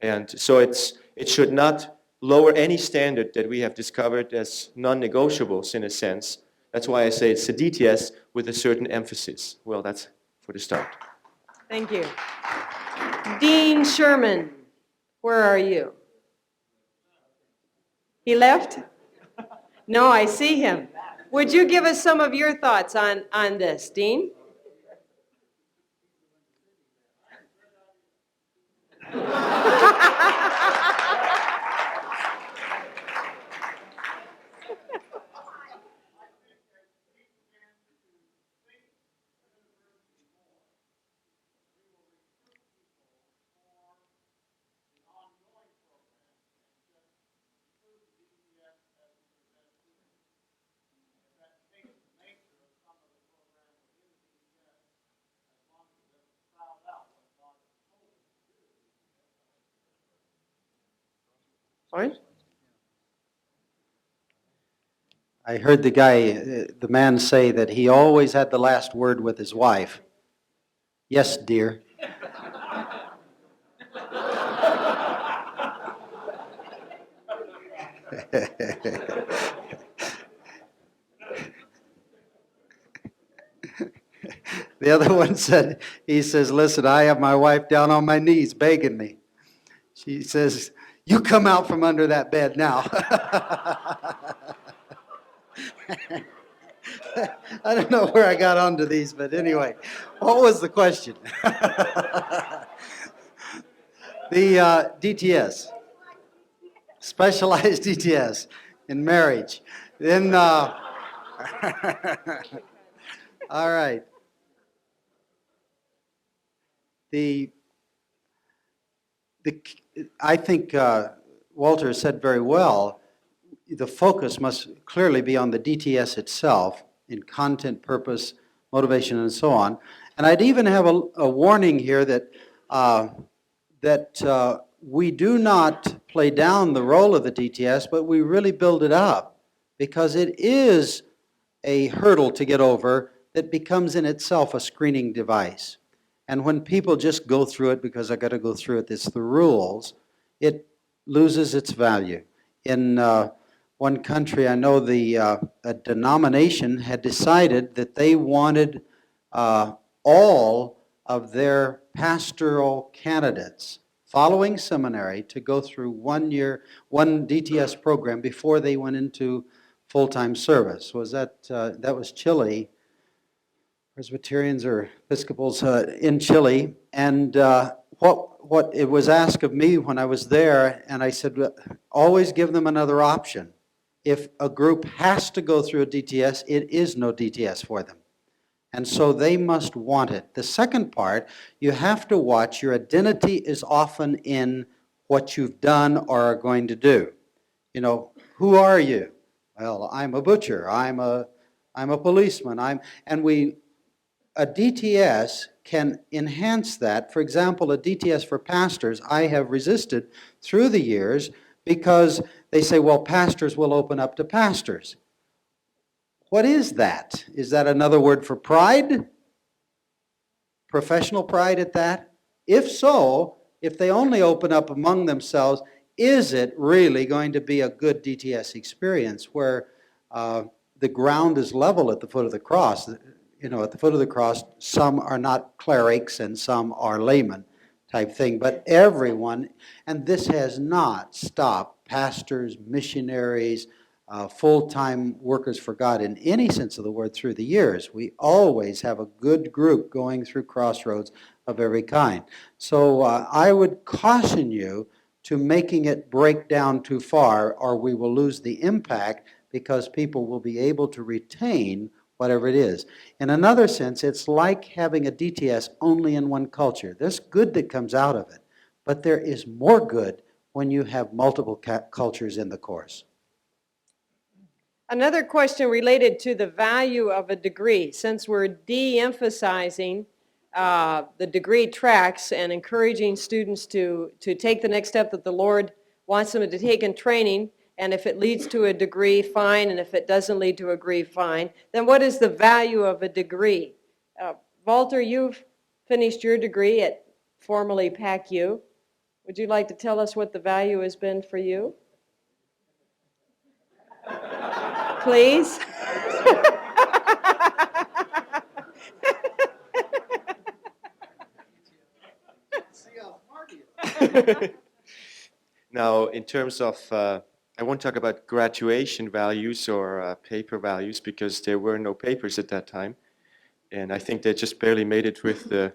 Speaker 11: And so it should not lower any standard that we have discovered as non-negotiables in a sense. That's why I say it's a DTS with a certain emphasis. Well, that's for the start.
Speaker 1: Thank you. Dean Sherman, where are you? He left? No, I see him. Would you give us some of your thoughts on this, Dean? Fine.
Speaker 8: I heard the man say that he always had the last word with his wife. Yes, dear. The other one said, he says, listen, I have my wife down on my knees begging me. She says, you come out from under that bed now. I don't know where I got onto these, but anyway, what was the question? The DTS, specialized DTS in marriage. Then, all right. I think Walter said very well, the focus must clearly be on the DTS itself in content, purpose, motivation, and so on. And I'd even have a warning here that we do not play down the role of the DTS, but we really build it up, because it is a hurdle to get over that becomes in itself a screening device. And when people just go through it because I got to go through it, it's the rules, it loses its value. In one country, I know a denomination had decided that they wanted all of their pastoral candidates following seminary to go through 1 year, one DTS program before they went into full-time service. That was Chile, Presbyterians or Episcopals in Chile, and what it was asked of me when I was there, and I said, always give them another option. If a group has to go through a DTS, it is no DTS for them. And so they must want it. The second part, you have to watch, your identity is often in what you've done or are going to do. You know, who are you? Well, I'm a butcher, I'm a policeman, a DTS can enhance that. For example, a DTS for pastors, I have resisted through the years because they say, well, pastors will open up to pastors. What is that? Is that another word for pride? Professional pride at that? If so, if they only open up among themselves, is it really going to be a good DTS experience where the ground is level at the foot of the cross? You know, at the foot of the cross, some are not clerics and some are laymen type thing, but everyone, and this has not stopped pastors, missionaries, full-time workers for God in any sense of the word through the years. We always have a good group going through crossroads of every kind. So I would caution you to making it break down too far, or we will lose the impact because people will be able to retain whatever it is. In another sense, it's like having a DTS only in one culture. There's good that comes out of it, but there is more good when you have multiple cultures in the course.
Speaker 1: Another question related to the value of a degree. Since we're de-emphasizing the degree tracks and encouraging students to take the next step that the Lord wants them to take in training, and if it leads to a degree, fine, and if it doesn't lead to a degree, fine, then what is the value of a degree? Walter, you've finished your degree at formerly PACU. Would you like to tell us what the value has been for you? Please?
Speaker 11: Now, in terms of, I won't talk about graduation values or paper values because there were no papers at that time. And I think they just barely made it with the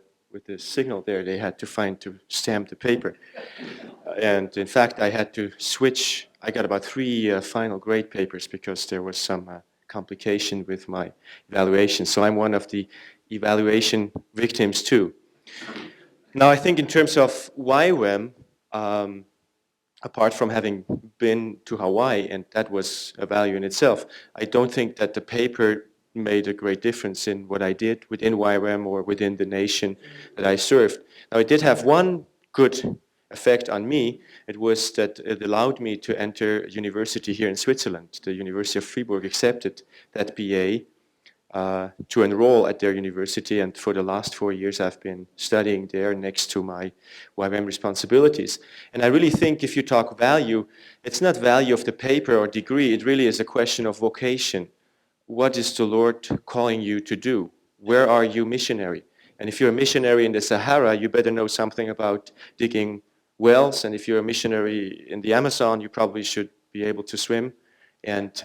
Speaker 11: signal there they had to find to stamp the paper. And in fact, I had to switch. I got about 3 final grade papers because there was some complication with my evaluation. So I'm one of the evaluation victims too. Now, I think in terms of YWAM, apart from having been to Hawaii, and that was a value in itself, I don't think that the paper made a great difference in what I did within YWAM or within the nation that I served. Now, it did have one good effect on me. It was that it allowed me to enter university here in Switzerland. The University of Fribourg accepted that BA to enroll at their university, and for the last 4 years I've been studying there next to my YWAM responsibilities. And I really think if you talk value, it's not value of the paper or degree, it really is a question of vocation. What is the Lord calling you to do? Where are you missionary? And if you're a missionary in the Sahara, you better know something about digging wells, and if you're a missionary in the Amazon, you probably should be able to swim. And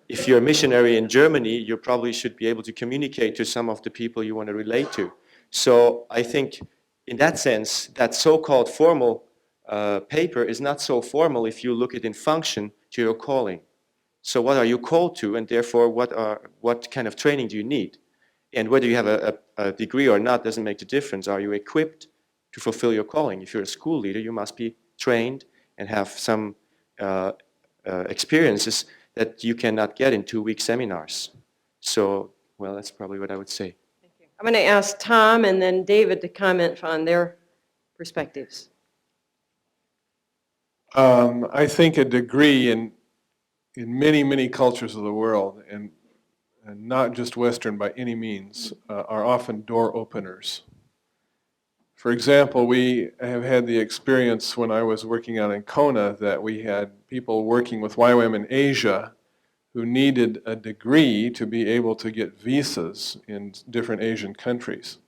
Speaker 11: if you're a missionary in Germany, you probably should be able to communicate to some of the people you want to relate to. So I think in that sense, that so-called formal paper is not so formal if you look at it in function to your calling. So what are you called to, and therefore what kind of training do you need? And whether you have a degree or not doesn't make the difference. Are you equipped to fulfill your calling? If you're a school leader, you must be trained and have some experiences that you cannot get in 2-week seminars. So, well, that's probably what I would say.
Speaker 1: I'm going to ask Tom and then David to comment on their perspectives.
Speaker 10: I think a degree in many, many cultures of the world, and not just Western by any means, are often door openers. For example, we have had the experience when I was working out in Kona that we had people working with YWAM in Asia who needed a degree to be able to get visas in different Asian countries.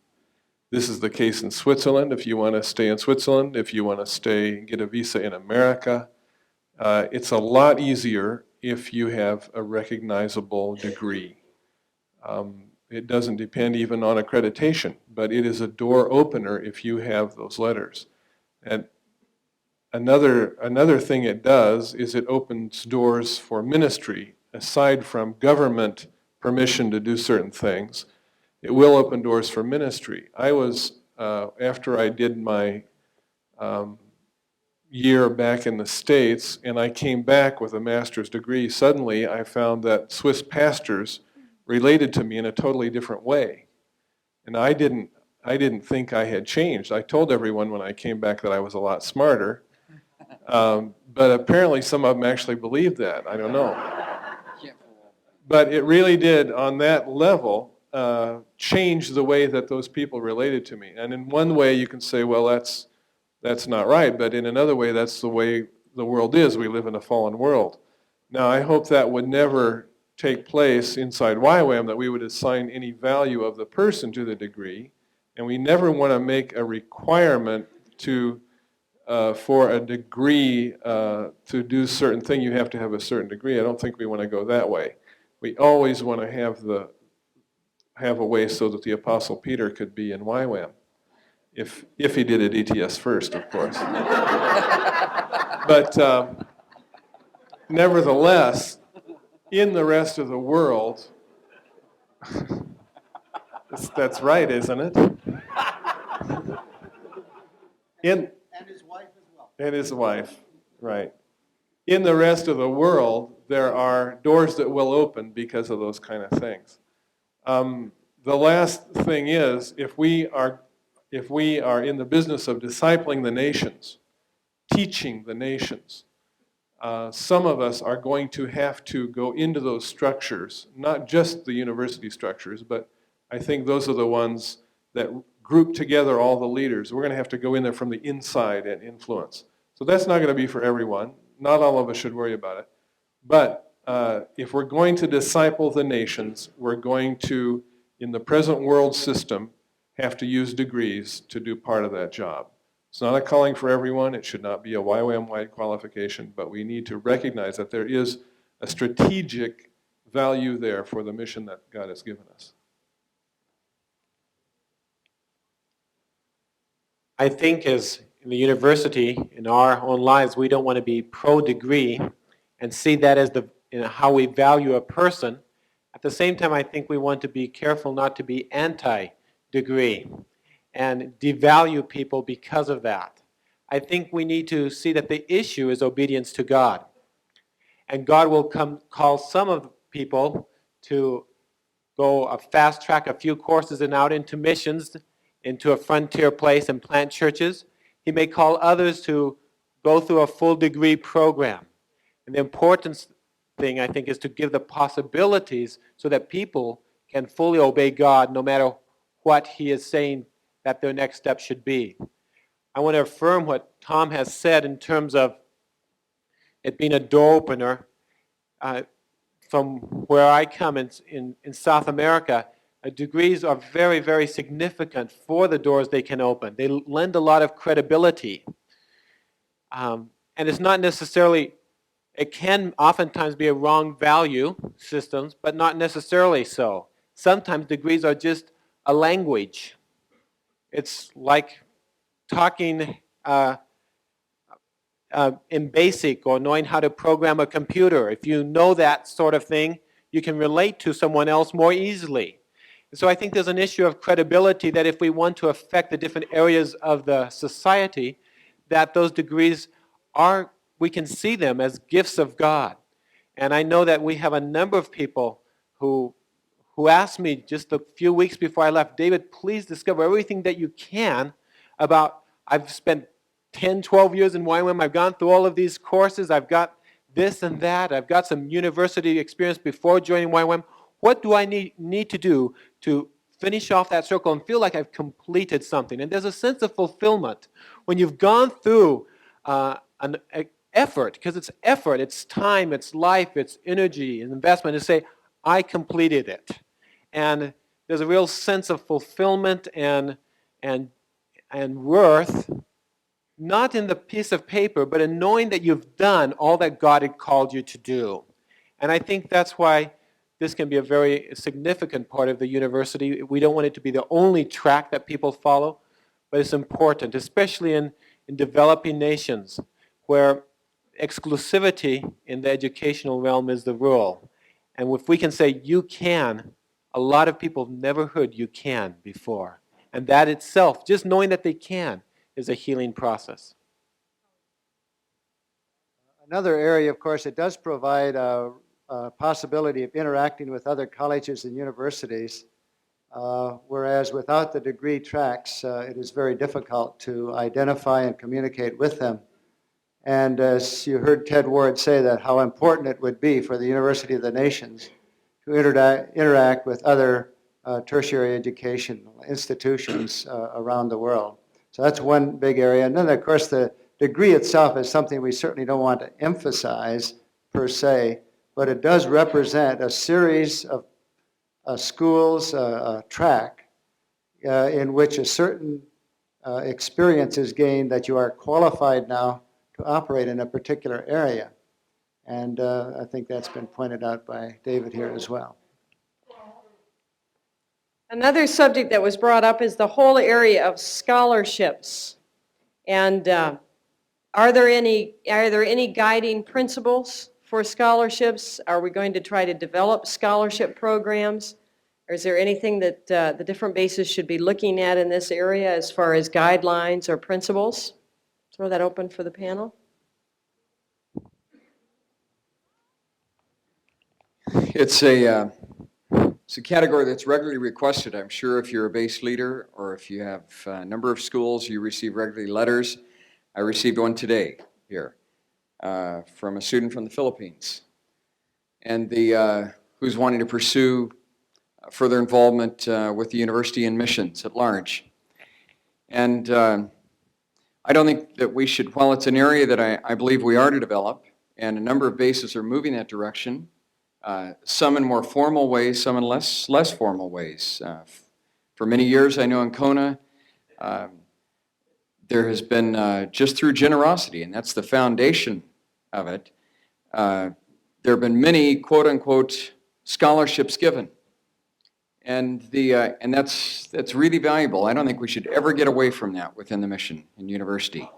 Speaker 10: This is the case in Switzerland, if you want to stay in Switzerland, if you want to get a visa in America. It's a lot easier if you have a recognizable degree. It doesn't depend even on accreditation, but it is a door opener if you have those letters. And another thing it does is it opens doors for ministry. Aside from government permission to do certain things, it will open doors for ministry. I was, after I did my year back in the States, and I came back with a master's degree, suddenly I found that Swiss pastors related to me in a totally different way. And I didn't think I had changed. I told everyone when I came back that I was a lot smarter, but apparently some of them actually believed that. I don't know. But it really did, on that level, change the way that those people related to me. And in one way you can say, well, that's not right, but in another way, that's the way the world is. We live in a fallen world. Now, I hope that would never take place inside YWAM, that we would assign any value of the person to the degree, and we never want to make a requirement for a degree to do certain thing. You have to have a certain degree. I don't think we want to go that way. We always want to have a way so that the Apostle Peter could be in YWAM. If he did it ETS first, of course. But nevertheless, in the rest of the world, that's right, isn't it? And his wife as well. And his wife, right. In the rest of the world, there are doors that will open because of those kind of things. The last thing is, if we are in the business of discipling the nations, teaching the nations, some of us are going to have to go into those structures, not just the university structures, but I think those are the ones that group together all the leaders. We're going to have to go in there from the inside and influence. So that's not going to be for everyone. Not all of us should worry about it. But if we're going to disciple the nations, we're going to, in the present world system, have to use degrees to do part of that job. It's not a calling for everyone. It should not be a YWAM-wide qualification, but we need to recognize that there is a strategic value there for the mission that God has given us.
Speaker 5: I think as in the university, in our own lives, we don't want to be pro-degree and see that as how we value a person. At the same time, I think we want to be careful not to be anti-degree and devalue people because of that. I think we need to see that the issue is obedience to God. And God will call some of the people to go fast track a few courses and out into missions, into a frontier place and plant churches. He may call others to go through a full degree program. And the important thing, I think, is to give the possibilities so that people can fully obey God no matter what He is saying that their next step should be. I want to affirm what Tom has said in terms of it being a door opener. From where I come in South America, degrees are very, very significant for the doors they can open. They lend a lot of credibility. And it's not necessarily, it can oftentimes be a wrong value systems, but not necessarily so. Sometimes degrees are just a language. It's like talking in BASIC or knowing how to program a computer. If you know that sort of thing, you can relate to someone else more easily. And so I think there's an issue of credibility that if we want to affect the different areas of the society, that those degrees we can see them as gifts of God. And I know that we have a number of people who who asked me just a few weeks before I left, David, please discover everything that you can about, I've spent 10, 12 years in YWAM, I've gone through all of these courses, I've got this and that, I've got some university experience before joining YWAM. What do I need to do to finish off that circle and feel like I've completed something? And there's a sense of fulfillment when you've gone through an effort, because it's effort, it's time, it's life, it's energy and investment, to say, I completed it. And there's a real sense of fulfillment and worth, not in the piece of paper, but in knowing that you've done all that God had called you to do. And I think that's why this can be a very significant part of the university. We don't want it to be the only track that people follow, but it's important, especially in developing nations where exclusivity in the educational realm is the rule. And if we can say, you can, a lot of people have never heard you can before. And that itself, just knowing that they can, is a healing process.
Speaker 6: Another area, of course, it does provide a possibility of interacting with other colleges and universities, whereas without the degree tracks, it is very difficult to identify and communicate with them. And as you heard Ted Ward say, that how important it would be for the University of the Nations to interact with other tertiary educational institutions around the world. So that's one big area. And then, of course, the degree itself is something we certainly don't want to emphasize per se, but it does represent a series of schools, a track, in which a certain experience is gained that you are qualified now to operate in a particular area. And I think that's been pointed out by David here as well.
Speaker 1: Another subject that was brought up is the whole area of scholarships. And are there any guiding principles for scholarships? Are we going to try to develop scholarship programs? Or is there anything that the different bases should be looking at in this area as far as guidelines or principles? Throw that open for the panel.
Speaker 7: It's a category that's regularly requested. I'm sure if you're a base leader or if you have a number of schools, you receive regularly letters. I received one today here from a student from the Philippines, and who's wanting to pursue further involvement with the university and missions at large. And I don't think that we should, while it's an area that I believe we are to develop, and a number of bases are moving that direction, some in more formal ways, some in less formal ways. For many years, I know in Kona, there has been, just through generosity, and that's the foundation of it, there have been many quote-unquote scholarships given. And that's really valuable. I don't think we should ever get away from that within the mission and university.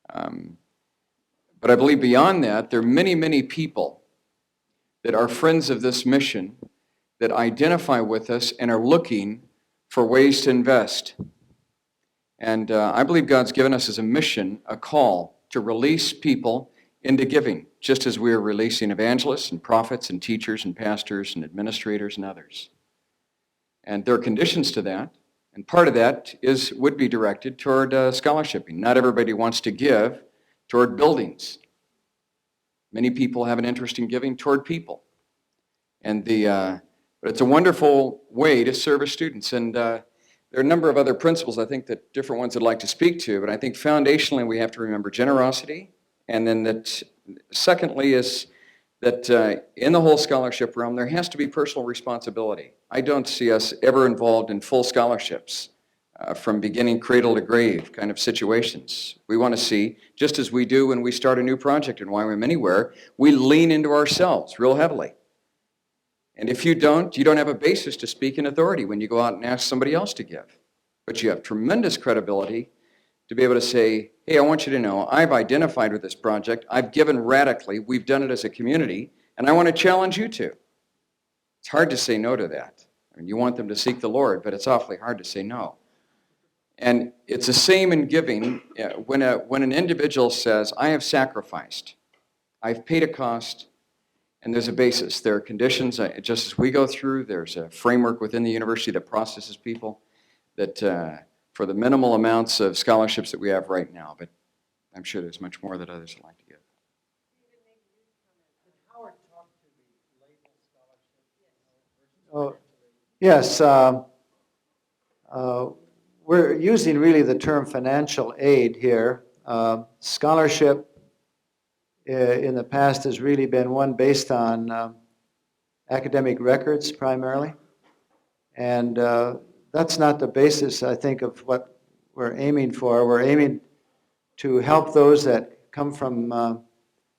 Speaker 7: But I believe beyond that, there are many, many people that are friends of this mission that identify with us and are looking for ways to invest. And I believe God's given us as a mission a call to release people into giving, just as we are releasing evangelists and prophets and teachers and pastors and administrators and others. And there are conditions to that, and part of that would be directed toward scholarshiping. Not everybody wants to give toward buildings. Many people have an interest in giving toward people. And but it's a wonderful way to service students. And there are a number of other principles, I think, that different ones would like to speak to, but I think foundationally we have to remember generosity, and then that secondly is that in the whole scholarship realm, there has to be personal responsibility. I don't see us ever involved in full scholarships from beginning cradle to grave kind of situations. We want to see, just as we do when we start a new project in YWAM Anywhere, we lean into ourselves real heavily. And if you don't have a basis to speak in authority when you go out and ask somebody else to give. But you have tremendous credibility to be able to say, hey, I want you to know, I've identified with this project, I've given radically, we've done it as a community, and I want to challenge you to. It's hard to say no to that. I mean, you want them to seek the Lord, but it's awfully hard to say no. And it's the same in giving. When an individual says, I have sacrificed, I've paid a cost, And there's a basis. There are conditions, just as we go through, there's a framework within the university that processes people that for the minimal amounts of scholarships that we have right now, but I'm sure there's much more that others would like to give.
Speaker 6: Oh, yes, we're using really the term financial aid here. Scholarship in the past has really been one based on academic records primarily. And that's not the basis, I think, of what we're aiming for. We're aiming to help those that come from,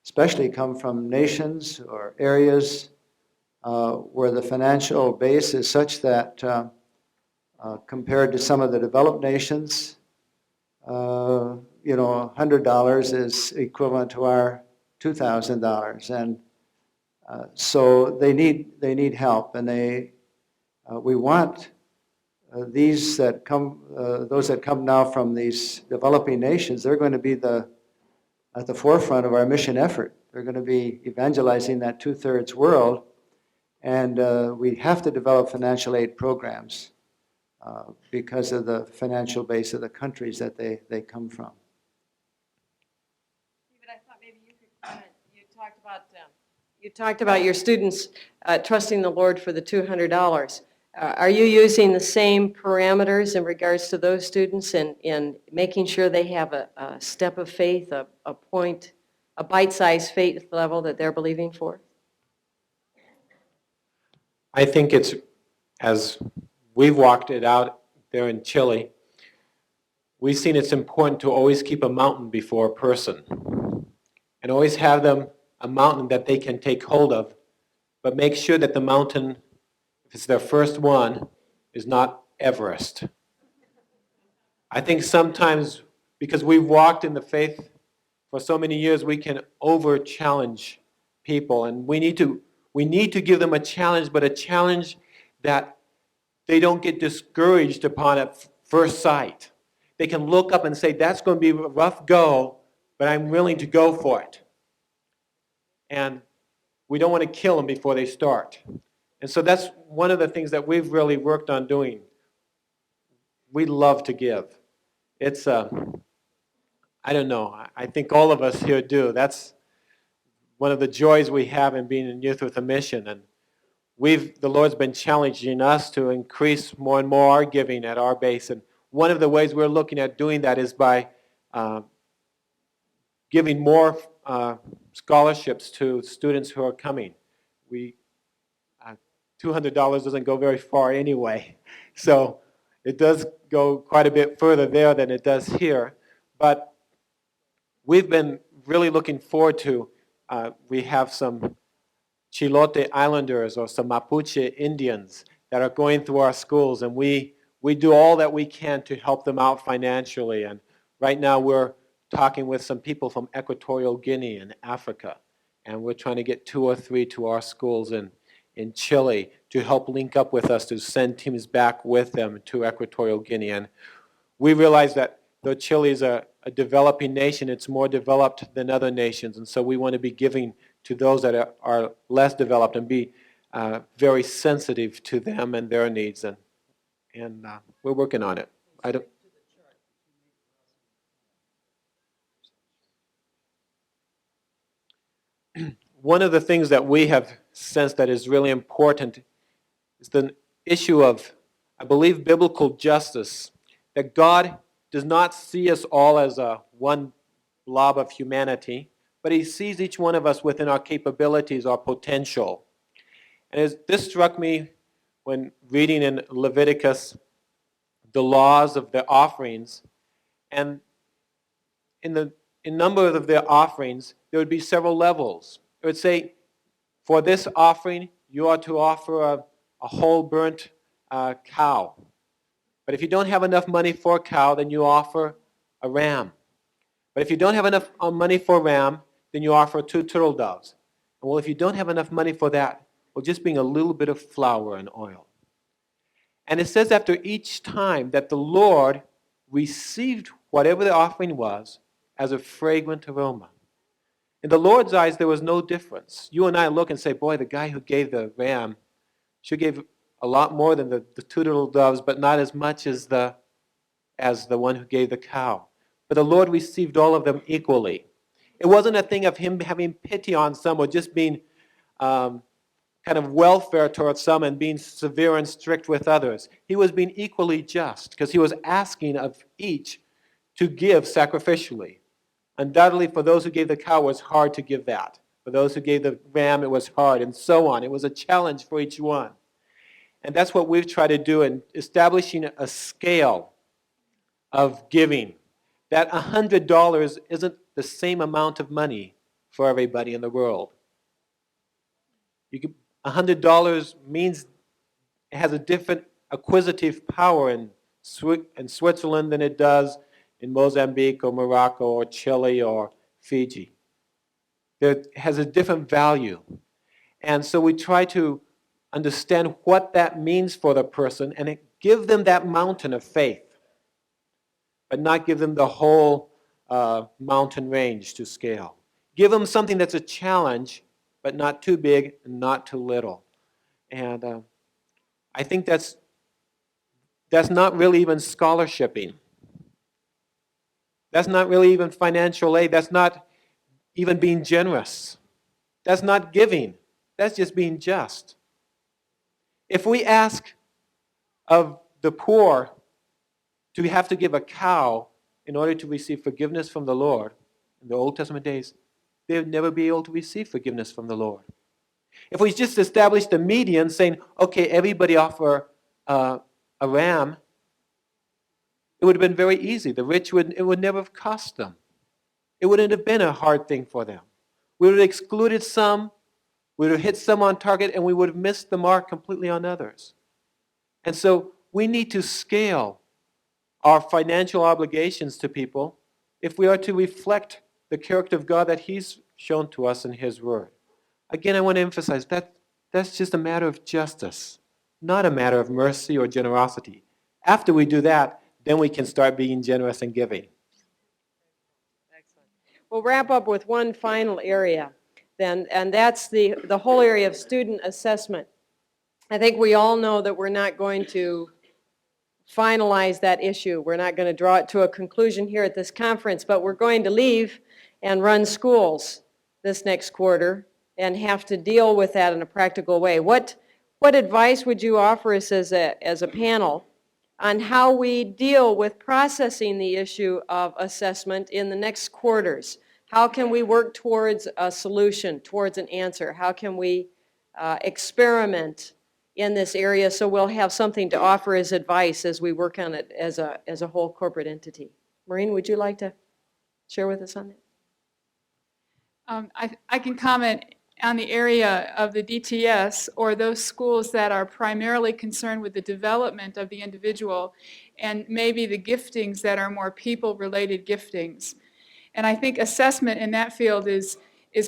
Speaker 6: especially come from nations or areas where the financial base is such that compared to some of the developed nations, $100 is equivalent to our $2,000, and so they need help, and we want those that come now from these developing nations. They're going to be at the forefront of our mission effort. They're going to be evangelizing that 2/3 world, and we have to develop financial aid programs because of the financial base of the countries that they come from.
Speaker 1: David, I thought maybe you could comment. You talked about your students trusting the Lord for the $200. Are you using the same parameters in regards to those students in making sure they have a step of faith, a bite-sized faith level that they're believing for?
Speaker 5: I think it's, as we've walked it out there in Chile, we've seen it's important to always keep a mountain before a person and always have them a mountain that they can take hold of, but make sure that the mountain, if it's their first one, is not Everest. I think sometimes, because we've walked in the faith for so many years, we can over-challenge people, and we need to give them a challenge, but a challenge that they don't get discouraged upon at first sight. They can look up and say, that's going to be a rough go, but I'm willing to go for it. And we don't want to kill them before they start. And so that's one of the things that we've really worked on doing. We love to give. It's, I don't know, I think all of us here do. That's one of the joys we have in being in Youth with a Mission. And the Lord's been challenging us to increase more and more our giving at our base. And one of the ways we're looking at doing that is by giving more scholarships to students who are coming. $200 doesn't go very far anyway. So it does go quite a bit further there than it does here. But we've been really looking forward to, we have some Chilote Islanders or some Mapuche Indians that are going through our schools, and we do all that we can to help them out financially. And right now we're talking with some people from Equatorial Guinea in Africa, and we're trying to get 2 or 3 to our schools in Chile to help link up with us to send teams back with them to Equatorial Guinea. And we realize that though Chile is a developing nation, it's more developed than other nations, and so we want to be giving to those that are less developed and be very sensitive to them and their needs, and we're working on it. One of the things that we have sensed that is really important is the issue of, I believe, biblical justice, that God does not see us all as one blob of humanity, but He sees each one of us within our capabilities, our potential. And this struck me when reading in Leviticus the laws of the offerings, and in number of their offerings, there would be several levels. It would say, for this offering, you are to offer a whole burnt cow. But if you don't have enough money for a cow, then you offer a ram. But if you don't have enough money for a ram, then you offer 2 turtle doves. And well, if you don't have enough money for that, well, just bring a little bit of flour and oil. And it says after each time that the Lord received whatever the offering was as a fragrant aroma. In the Lord's eyes, there was no difference. You and I look and say, boy, the guy who gave the ram should give a lot more than the two little doves, but not as much as the one who gave the cow. But the Lord received all of them equally. It wasn't a thing of him having pity on some or just being kind of welfare towards some and being severe and strict with others. He was being equally just because he was asking of each to give sacrificially. Undoubtedly, for those who gave the cow, it was hard to give that. For those who gave the ram, it was hard, and so on. It was a challenge for each one. And that's what we've tried to do in establishing a scale of giving. That $100 isn't the same amount of money for everybody in the world. $100 means it has a different acquisitive power in Switzerland than it does in Mozambique or Morocco or Chile or Fiji. It has a different value. And so we try to understand what that means for the person and give them that mountain of faith, but not give them the whole mountain range to scale. Give them something that's a challenge, but not too big and not too little. And I think that's not really even scholarshiping. That's not really even financial aid. That's not even being generous. That's not giving. That's just being just. If we ask of the poor to have to give a cow in order to receive forgiveness from the Lord, in the Old Testament days, they would never be able to receive forgiveness from the Lord. If we just established a median saying, okay, everybody offer a ram, it would have been very easy. The rich it would never have cost them. It wouldn't have been a hard thing for them. We would have excluded some, we would have hit some on target, and we would have missed the mark completely on others. And so we need to scale our financial obligations to people if we are to reflect the character of God that He's shown to us in His Word. Again, I want to emphasize that that's just a matter of justice, not a matter of mercy or generosity. After we do that, then we can start being generous and giving.
Speaker 1: Excellent. We'll wrap up with one final area then, and that's the whole area of student assessment. I think we all know that we're not going to finalize that issue. We're not going to draw it to a conclusion here at this conference, but we're going to leave and run schools this next quarter and have to deal with that in a practical way. What advice would you offer us as a panel on how we deal with processing the issue of assessment in the next quarters? How can we work towards a solution, towards an answer? How can we experiment in this area so we'll have something to offer as advice as we work on it as a whole corporate entity? Maureen, would you like to share with us on that?
Speaker 4: I can comment on the area of the DTS or those schools that are primarily concerned with the development of the individual and maybe the giftings that are more people-related giftings. And I think assessment in that field is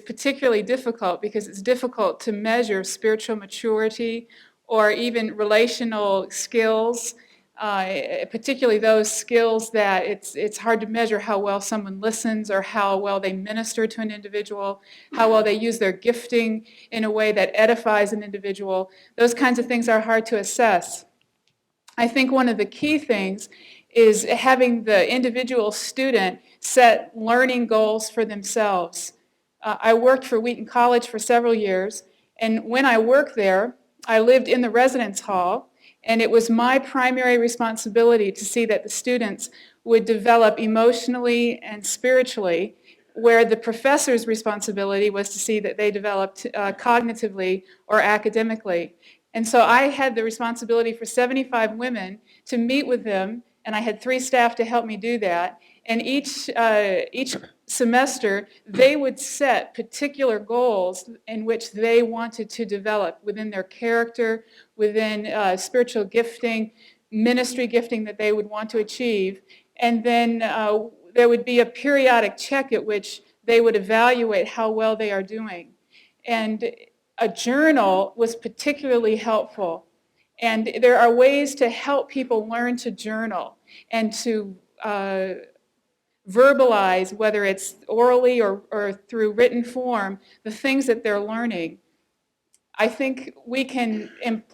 Speaker 4: particularly difficult because it's difficult to measure spiritual maturity or even relational skills, particularly those skills that it's hard to measure how well someone listens or how well they minister to an individual, how well they use their gifting in a way that edifies an individual. Those kinds of things are hard to assess. I think one of the key things is having the individual student set learning goals for themselves. I worked for Wheaton College for several years, and when I worked there, I lived in the residence hall, and it was my primary responsibility to see that the students would develop emotionally and spiritually, where the professor's responsibility was to see that they developed cognitively or academically. And so I had the responsibility for 75 women to meet with them, and I had 3 staff to help me do that. And each semester, they would set particular goals in which they wanted to develop within their character, within spiritual gifting, ministry gifting that they would want to achieve. And then there would be a periodic check at which they would evaluate how well they are doing. And a journal was particularly helpful. And there are ways to help people learn to journal and to
Speaker 12: verbalize, whether it's orally or through written form, the things that they're learning. I think we can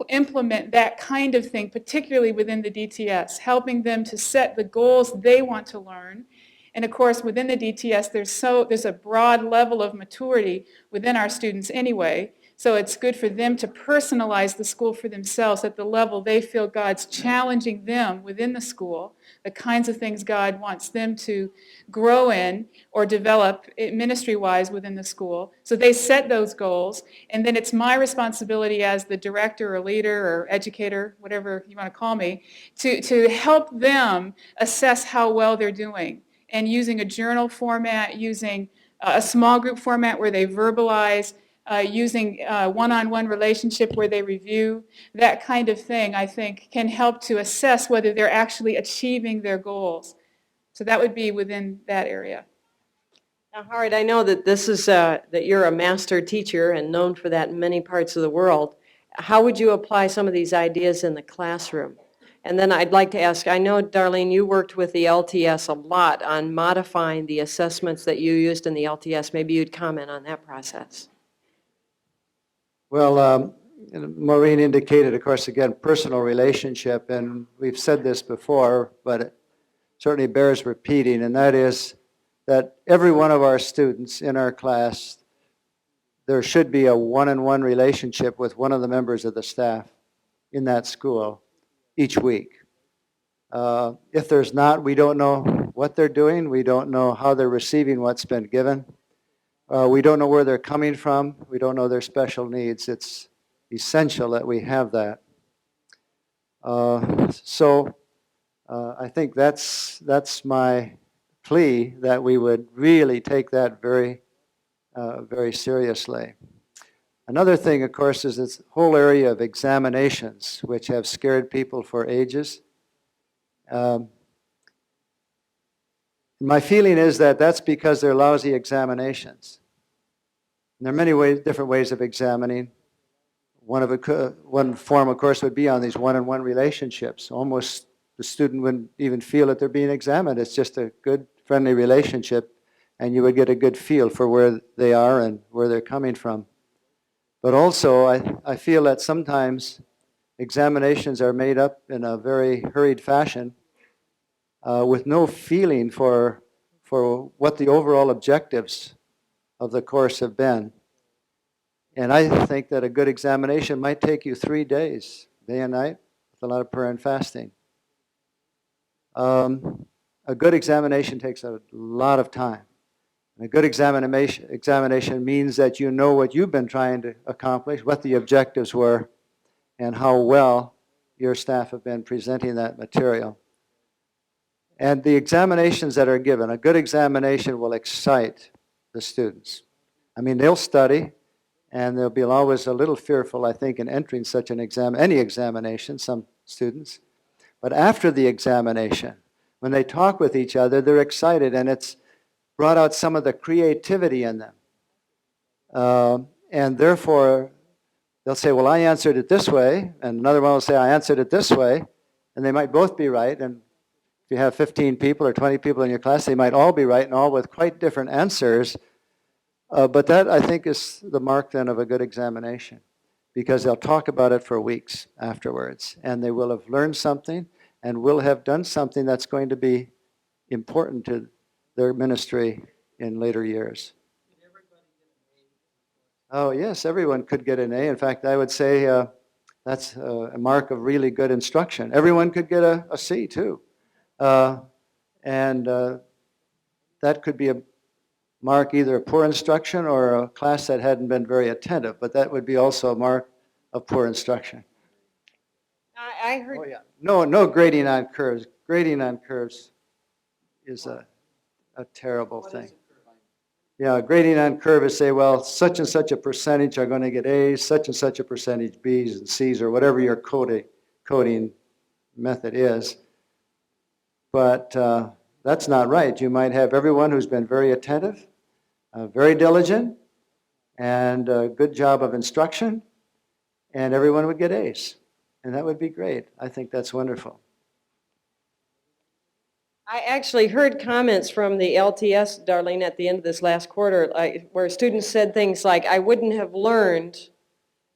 Speaker 12: implement that kind of thing, particularly within the DTS, helping them to set the goals they want to learn. And of course, within the DTS, there's a broad level of maturity within our students anyway. So it's good for them to personalize the school for themselves at the level they feel God's challenging them within the school, the kinds of things God wants them to grow in or develop ministry-wise within the school. So they set those goals, and then it's my responsibility as the director or leader or educator, whatever you want to call me, to help them assess how well they're doing. And using a journal format, using a small group format where they verbalize, using one-on-one relationship where they review, that kind of thing, I think, can help to assess whether they're actually achieving their goals. So that would be within that area.
Speaker 1: Now, Howard, I know that this is that you're a master teacher and known for that in many parts of the world. How would you apply some of these ideas in the classroom? And then I'd like to ask, I know, Darlene, you worked with the LTS a lot on modifying the assessments that you used in the LTS. Maybe you'd comment on that process.
Speaker 6: Well, Maureen indicated, of course, again, personal relationship, and we've said this before, but it certainly bears repeating, and that is that every one of our students in our class, there should be a one-on-one relationship with one of the members of the staff in that school each week. If there's not, we don't know what they're doing. We don't know how they're receiving what's been given. We don't know where they're coming from. We don't know their special needs. It's essential that we have that. I think that's my plea, that we would really take that very, very seriously. Another thing, of course, is this whole area of examinations, which have scared people for ages. My feeling is that that's because they're lousy examinations. And there are many different ways of examining. One form, of course, would be on these one-on-one relationships. Almost the student wouldn't even feel that they're being examined. It's just a good, friendly relationship, and you would get a good feel for where they are and where they're coming from. But also, I feel that sometimes examinations are made up in a very hurried fashion with no feeling for what the overall objectives of the course have been. And I think that a good examination might take you 3 days, day and night, with a lot of prayer and fasting. A good examination takes a lot of time. And a good examination means that you know what you've been trying to accomplish, what the objectives were, and how well your staff have been presenting that material. And the examinations that are given, a good examination will excite the students. I mean, they'll study, and they'll be always a little fearful, I think, in entering such an any examination, some students. But after the examination, when they talk with each other, they're excited, and it's brought out some of the creativity in them. And therefore, they'll say, well, I answered it this way, and another one will say, I answered it this way, and they might both be right. And if you have 15 people or 20 people in your class, they might all be right, and all with quite different answers. But that, I think, is the mark then of a good examination, because they'll talk about it for weeks afterwards, and they will have learned something and will have done something that's going to be important to their ministry in later years. Oh, yes, everyone could get an A. In fact, I would say that's a mark of really good instruction. Everyone could get a C, too. And that could be a mark either of poor instruction or a class that hadn't been very attentive, but that would be also a mark of poor instruction.
Speaker 1: I heard.
Speaker 6: Oh, yeah. No grading on curves. Grading on curves is a terrible thing. Yeah, grading on curve is say, well, such and such a percentage are going to get A's, such and such a percentage B's and C's, or whatever your coding method is. But that's not right. You might have everyone who's been very attentive, very diligent, and a good job of instruction, and everyone would get A's. And that would be great. I think that's wonderful.
Speaker 1: I actually heard comments from the LTS, Darlene, at the end of this last quarter, where students said things like, I wouldn't have learned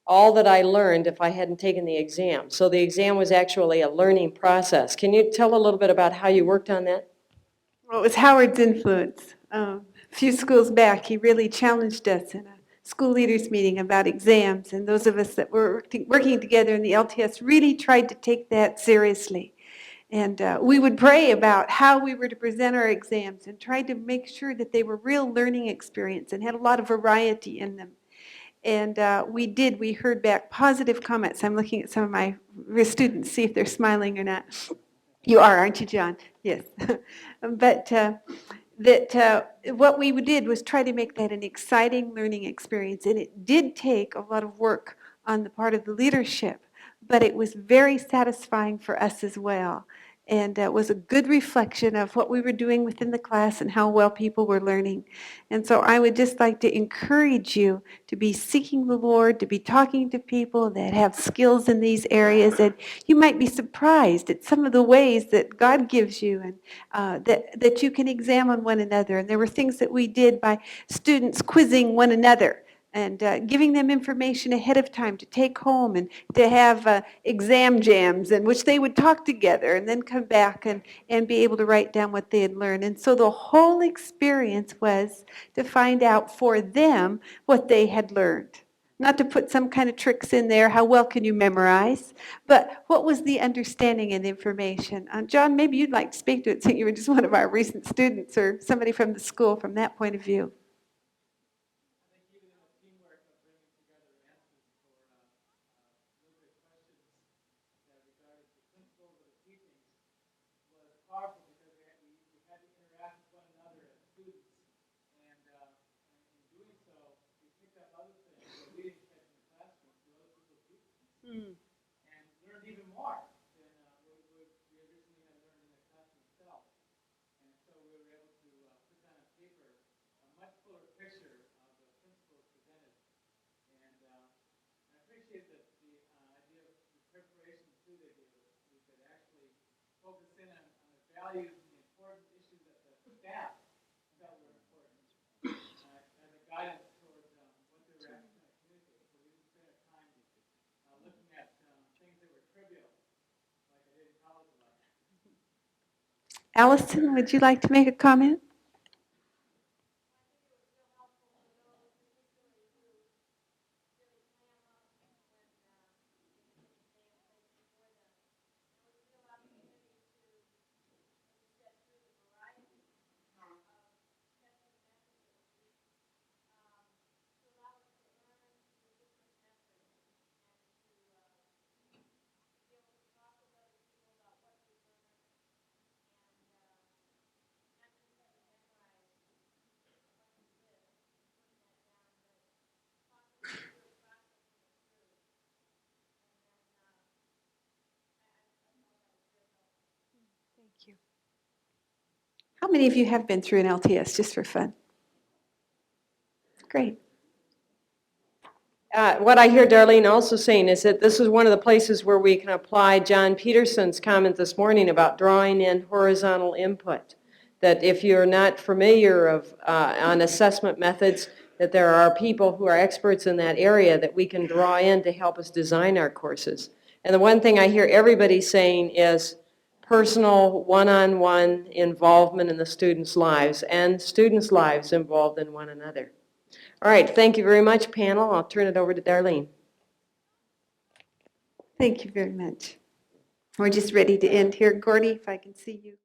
Speaker 1: all that I learned if I hadn't taken the exam. So the exam was actually a learning process. Can you tell a little bit about how you worked on that?
Speaker 3: Well, it was Howard's influence. A few schools back, he really challenged us in a school leaders meeting about exams, and those of us that were working together in the LTS really tried to take that seriously. And we would pray about how we were to present our exams and try to make sure that they were real learning experience and had a lot of variety in them. And we heard back positive comments. I'm looking at some of my students, see if they're smiling or not. You are, aren't you, John? Yes. But what we did was try to make that an exciting learning experience. And it did take a lot of work on the part of the leadership, but it was very satisfying for us as well. And it was a good reflection of what we were doing within the class and how well people were learning. And so I would just like to encourage you to be seeking the Lord, to be talking to people that have skills in these areas. And you might be surprised at some of the ways that God gives you and that you can examine one another. And there were things that we did by students quizzing one another and giving them information ahead of time to take home and to have exam jams in which they would talk together and then come back and be able to write down what they had learned. And so the whole experience was to find out for them what they had learned. Not to put some kind of tricks in there, how well can you memorize, but what was the understanding and information? John, maybe you'd like to speak to it, since you were just one of our recent students or somebody from the school from that point of view. Allison, would you like to make a comment? Thank you. How many of you have been through an LTS just for fun? Great.
Speaker 1: What I hear Darlene also saying is that this is one of the places where we can apply John Peterson's comment this morning about drawing in horizontal input. That if you're not familiar on assessment methods, that there are people who are experts in that area that we can draw in to help us design our courses. And the one thing I hear everybody saying is personal, one-on-one involvement in the students' lives and students' lives involved in one another. All right, thank you very much, panel. I'll turn it over to Darlene.
Speaker 3: Thank you very much. We're just ready to end here. Gordy, if I can see you.